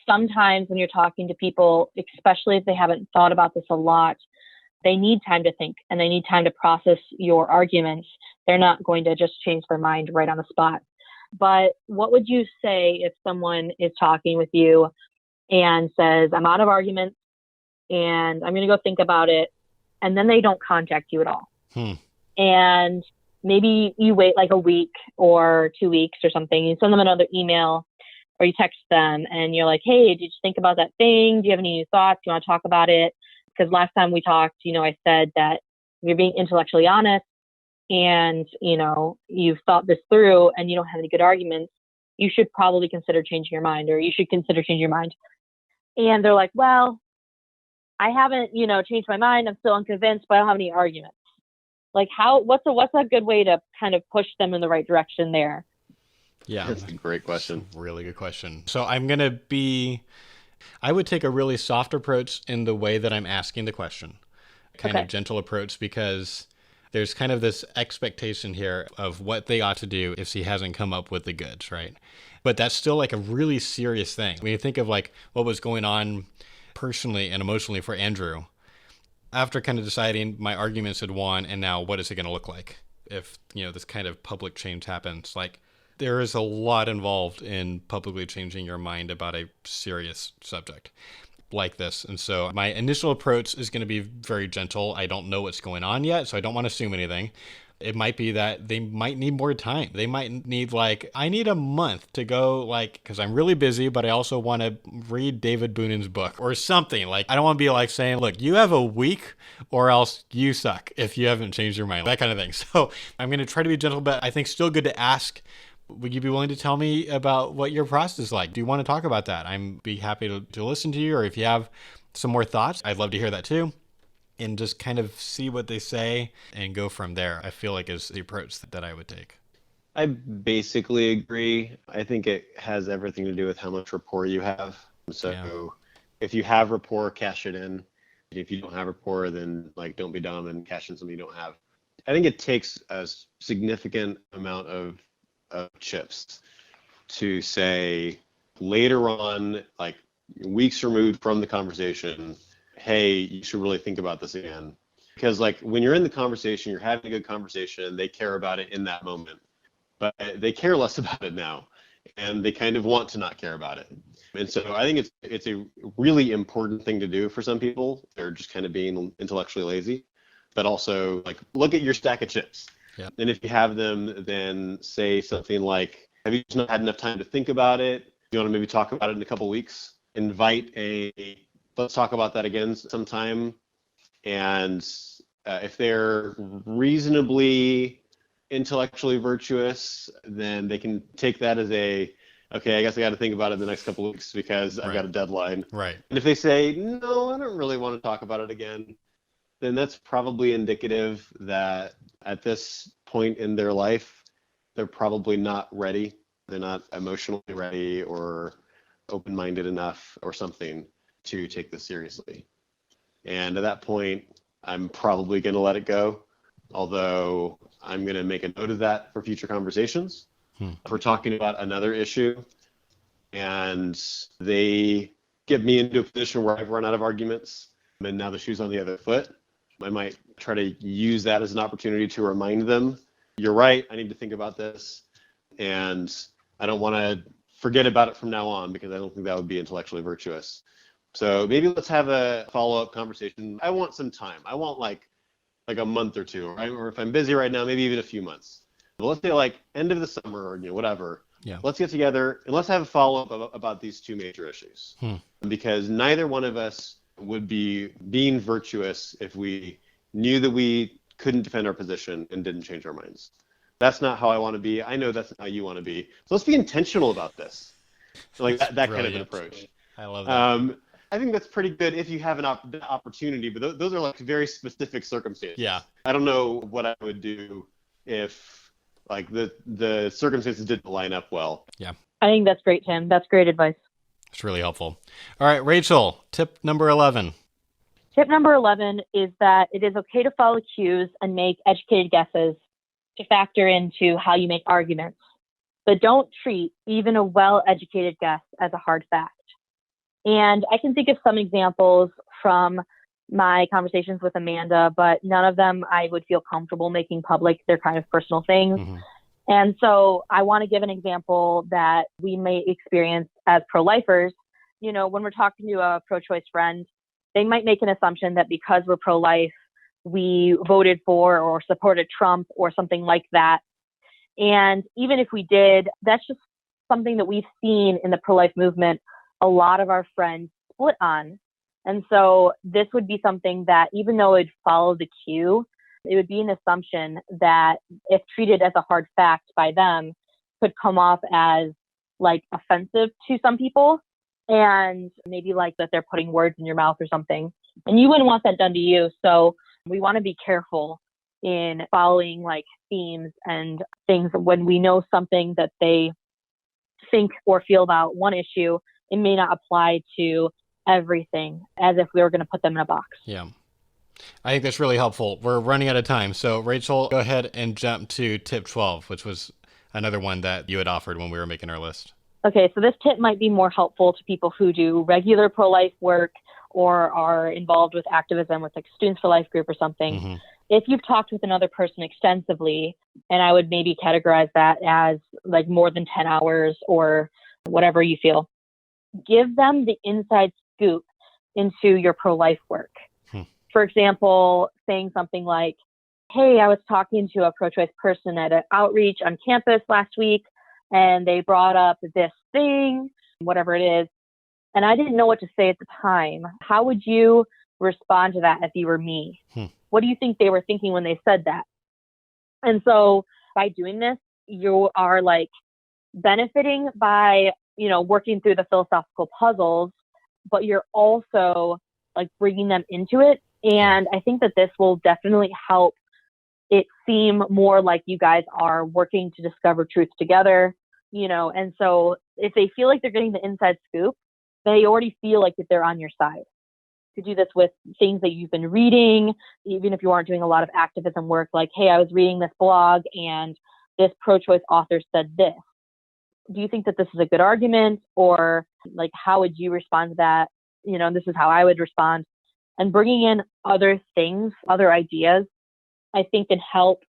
sometimes when you're talking to people, especially if they haven't thought about this a lot, they need time to think and they need time to process your arguments. They're not going to just change their mind right on the spot. But what would you say if someone is talking with you and says, I'm out of arguments and I'm going to go think about it, and then they don't contact you at all? And maybe you wait like a week or 2 weeks or something, you send them another email or you text them and you're like, hey, did you think about that thing? Do you have any new thoughts? Do you want to talk about it? Because last time we talked, I said that you're being intellectually honest and, you've thought this through and you don't have any good arguments. You should probably consider changing your mind, or you should consider changing your mind. And they're like, well, I haven't, changed my mind. I'm still unconvinced, but I don't have any arguments. Like, what's a good way to kind of push them in the right direction there? Yeah, that's a great question. Really good question. So I would take a really soft approach in the way that I'm asking the question, kind of gentle approach, because there's kind of this expectation here of what they ought to do if she hasn't come up with the goods, right? But that's still like a really serious thing. When you think of like what was going on personally and emotionally for Andrew, after kind of deciding my arguments had won, and now what is it going to look like if, this kind of public change happens? Like, there is a lot involved in publicly changing your mind about a serious subject like this. And so my initial approach is going to be very gentle. I don't know what's going on yet, so I don't want to assume anything. It might be that they might need more time. They might need I need a month to go because I'm really busy, but I also want to read David Boonen's book or something. I don't want to be saying, look, you have a week or else you suck if you haven't changed your mind, that kind of thing. So I'm going to try to be gentle, but I think still good to ask, would you be willing to tell me about what your process is like? Do you want to talk about that? I'd be happy to listen to you, or if you have some more thoughts, I'd love to hear that too. And just kind of see what they say and go from there, I feel is the approach that I would take. I basically agree. I think it has everything to do with how much rapport you have. So if you have rapport, cash it in. If you don't have rapport, then don't be dumb and cash in something you don't have. I think it takes a significant amount of chips to say later on, weeks removed from the conversation, hey, you should really think about this again. Because when you're in the conversation, you're having a good conversation, they care about it in that moment, but they care less about it now, and they kind of want to not care about it. And so I think it's a really important thing to do for some people. They're just kind of being intellectually lazy, but also look at your stack of chips. Yeah. And if you have them, then say something like, have you just not had enough time to think about it? Do you want to maybe talk about it in a couple weeks? Invite let's talk about that again sometime. And if they're reasonably intellectually virtuous, then they can take that as okay, I guess I got to think about it in the next couple of weeks because I've got a deadline. Right. And if they say, no, I don't really want to talk about it again, then that's probably indicative that at this point in their life, they're probably not ready. They're not emotionally ready or open-minded enough or something to take this seriously. And at that point, I'm probably going to let it go, although I'm going to make a note of that for future conversations. If we're talking about another issue and they get me into a position where I've run out of arguments and now the shoe's on the other foot, I might try to use that as an opportunity to remind them, you're right, I need to think about this, and I don't want to forget about it from now on because I don't think that would be intellectually virtuous. So maybe let's have a follow-up conversation. I want some time. I want a month or two, right? Or if I'm busy right now, maybe even a few months. But let's say end of the summer or whatever. Yeah. Let's get together and let's have a follow-up about these two major issues. Because neither one of us would be being virtuous if we knew that we couldn't defend our position and didn't change our minds. That's not how I want to be. I know that's not how you want to be. So let's be intentional about this. So that kind of an approach. I love that. I think that's pretty good if you have an opportunity, but those are very specific circumstances. Yeah. I don't know what I would do if the circumstances didn't line up well. Yeah. I think that's great, Tim. That's great advice. It's really helpful. All right, Rachel, tip number 11. Tip number 11 is that it is okay to follow cues and make educated guesses to factor into how you make arguments, but don't treat even a well-educated guess as a hard fact. And I can think of some examples from my conversations with Amanda, but none of them I would feel comfortable making public. They're kind of personal things. Mm-hmm. And so I want to give an example that we may experience as pro-lifers. When we're talking to a pro-choice friend, they might make an assumption that because we're pro-life, we voted for or supported Trump or something like that. And even if we did, that's just something that we've seen in the pro-life movement a lot of our friends split on. And so this would be something that, even though it followed the cue, it would be an assumption that if treated as a hard fact by them, could come off as offensive to some people, and maybe that they're putting words in your mouth or something. And you wouldn't want that done to you. So we want to be careful in following themes and things when we know something that they think or feel about one issue. It may not apply to everything, as if we were going to put them in a box. Yeah. I think that's really helpful. We're running out of time. So Rachel, go ahead and jump to tip 12, which was another one that you had offered when we were making our list. Okay, so this tip might be more helpful to people who do regular pro-life work or are involved with activism with Students for Life group or something. Mm-hmm. if you've talked with another person extensively, and I would maybe categorize that as like more than 10 hours or whatever you feel, give them the inside scoop into your pro-life work. For example, saying something like, hey, I was talking to a pro-choice person at an outreach on campus last week, and they brought up this thing, whatever it is, and I didn't know what to say at the time. How would you respond to that if you were me? What do you think they were thinking when they said that? And so by doing this, you are like benefiting by, working through the philosophical puzzles, but you're also like bringing them into it. And I think that this will definitely help it seem more like you guys are working to discover truth together, and so if they feel like they're getting the inside scoop, they already feel like that they're on your side. You could do this with things that you've been reading, even if you aren't doing a lot of activism work, like, hey, I was reading this blog and this pro-choice author said this. Do you think that this is a good argument? Or like, how would you respond to that? This is how I would respond. And bringing in other things, other ideas, I think can help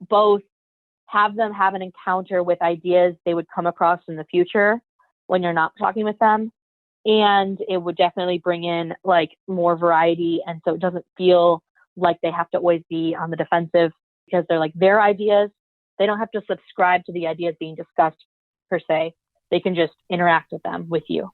both have them have an encounter with ideas they would come across in the future when you're not talking with them. And it would definitely bring in like more variety. And so it doesn't feel like they have to always be on the defensive because they're like their ideas. They don't have to subscribe to the ideas being discussed per se. They can just interact with them with you.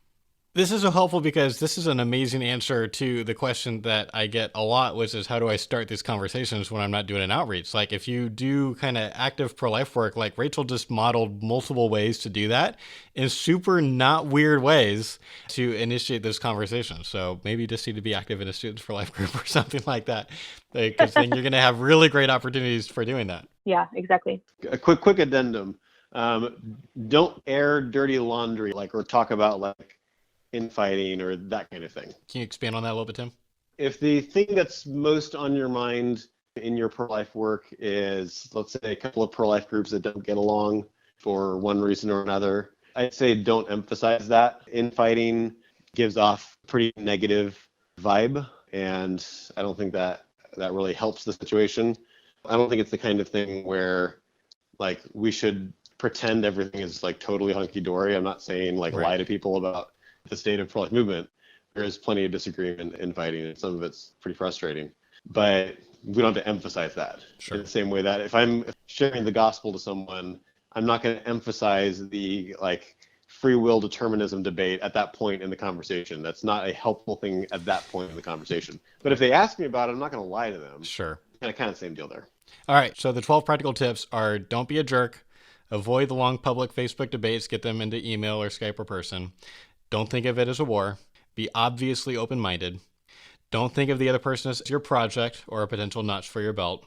This is so helpful because this is an amazing answer to the question that I get a lot, which is how do I start these conversations when I'm not doing an outreach? Like if you do kind of active pro-life work, like Rachel just modeled multiple ways to do that in super not weird ways to initiate this conversation. So maybe you just need to be active in a Students for Life group or something like that, because then you're going to have really great opportunities for doing that. Yeah, exactly. A quick addendum. Don't air dirty laundry, or talk about infighting or that kind of thing. Can you expand on that a little bit, Tim? If the thing that's most on your mind in your pro-life work is, let's say, a couple of pro-life groups that don't get along for one reason or another, I'd say don't emphasize that. Infighting gives off pretty negative vibe, and I don't think that really helps the situation. I don't think it's the kind of thing where we should pretend everything is totally hunky-dory. I'm not saying lie to people about the state of pro-life movement. There is plenty of disagreement and fighting, and some of it's pretty frustrating. But we don't have to emphasize that. Sure. In the same way that if I'm sharing the gospel to someone, I'm not going to emphasize the free will determinism debate at that point in the conversation. That's not a helpful thing at that point in the conversation. But if they ask me about it, I'm not going to lie to them. Sure. Kind of the same deal there. All right. So the 12 practical tips are: don't be a jerk, avoid the long public Facebook debates, get them into email or Skype or person. Don't think of it as a war. Be obviously open-minded. Don't think of the other person as your project or a potential notch for your belt.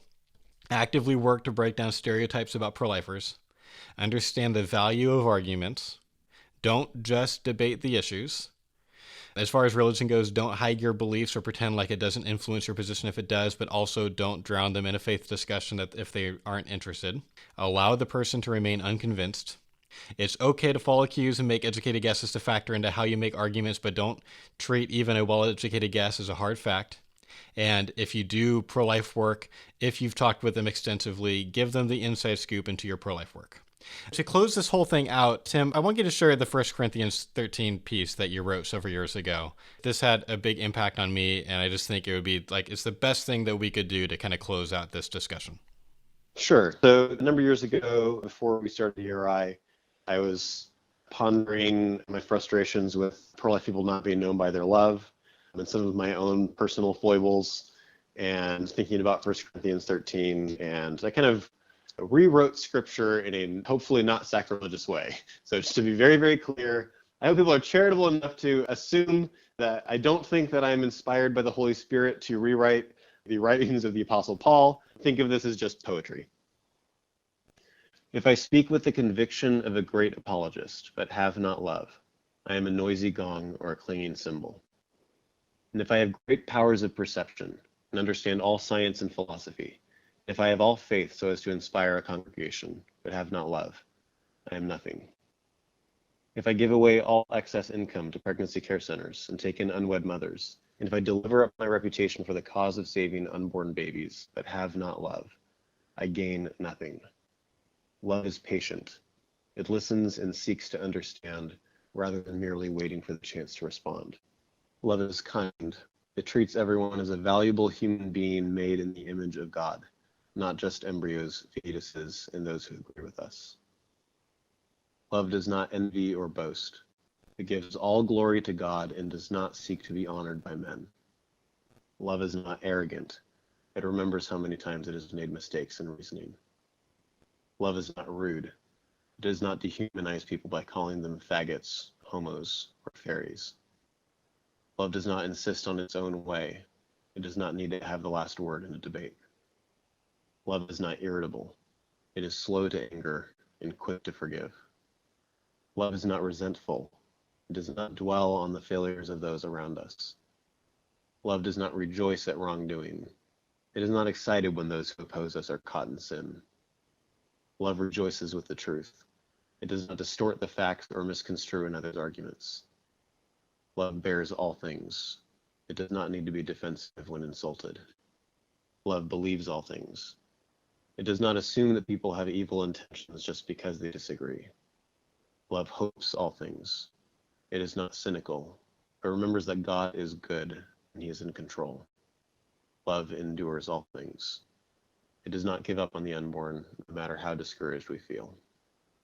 Actively work to break down stereotypes about pro-lifers. Understand the value of arguments. Don't just debate the issues. As far as religion goes, don't hide your beliefs or pretend like it doesn't influence your position if it does, but also don't drown them in a faith discussion if they aren't interested. Allow the person to remain unconvinced. It's okay to follow cues and make educated guesses to factor into how you make arguments, but don't treat even a well-educated guess as a hard fact. And if you do pro-life work, if you've talked with them extensively, give them the inside scoop into your pro-life work. To close this whole thing out, Tim, I want you to share the 1 Corinthians 13 piece that you wrote several years ago. This had a big impact on me, and I just think it would be it's the best thing that we could do to kind of close out this discussion. Sure. So a number of years ago, before we started ERI, I was pondering my frustrations with pro-life people not being known by their love and some of my own personal foibles, and thinking about 1 Corinthians 13. And I kind of rewrote scripture in a hopefully not sacrilegious way. So just to be very, very clear, I hope people are charitable enough to assume that I don't think that I'm inspired by the Holy Spirit to rewrite the writings of the Apostle Paul. Think of this as just poetry. If I speak with the conviction of a great apologist, but have not love, I am a noisy gong or a clanging cymbal. And if I have great powers of perception and understand all science and philosophy, if I have all faith so as to inspire a congregation, but have not love, I am nothing. If I give away all excess income to pregnancy care centers and take in unwed mothers, And if I deliver up my reputation for the cause of saving unborn babies, but have not love, I gain nothing. Love is patient. It listens and seeks to understand rather than merely waiting for the chance to respond. Love is kind. It treats everyone as a valuable human being made in the image of God, not just embryos, fetuses, and those who agree with us. Love does not envy or boast. It gives all glory to God and does not seek to be honored by men. Love is not arrogant. It remembers how many times it has made mistakes in reasoning. Love is not rude. It does not dehumanize people by calling them faggots, homos, or fairies. Love does not insist on its own way. It does not need to have the last word in a debate. Love is not irritable. It is slow to anger and quick to forgive. Love is not resentful. It does not dwell on the failures of those around us. Love does not rejoice at wrongdoing. It is not excited when those who oppose us are caught in sin. Love rejoices with the truth. It does not distort the facts or misconstrue another's arguments. Love bears all things. It does not need to be defensive when insulted. Love believes all things. It does not assume that people have evil intentions just because they disagree. Love hopes all things. It is not cynical, but remembers that God is good and he is in control. Love endures all things. It does not give up on the unborn, no matter how discouraged we feel.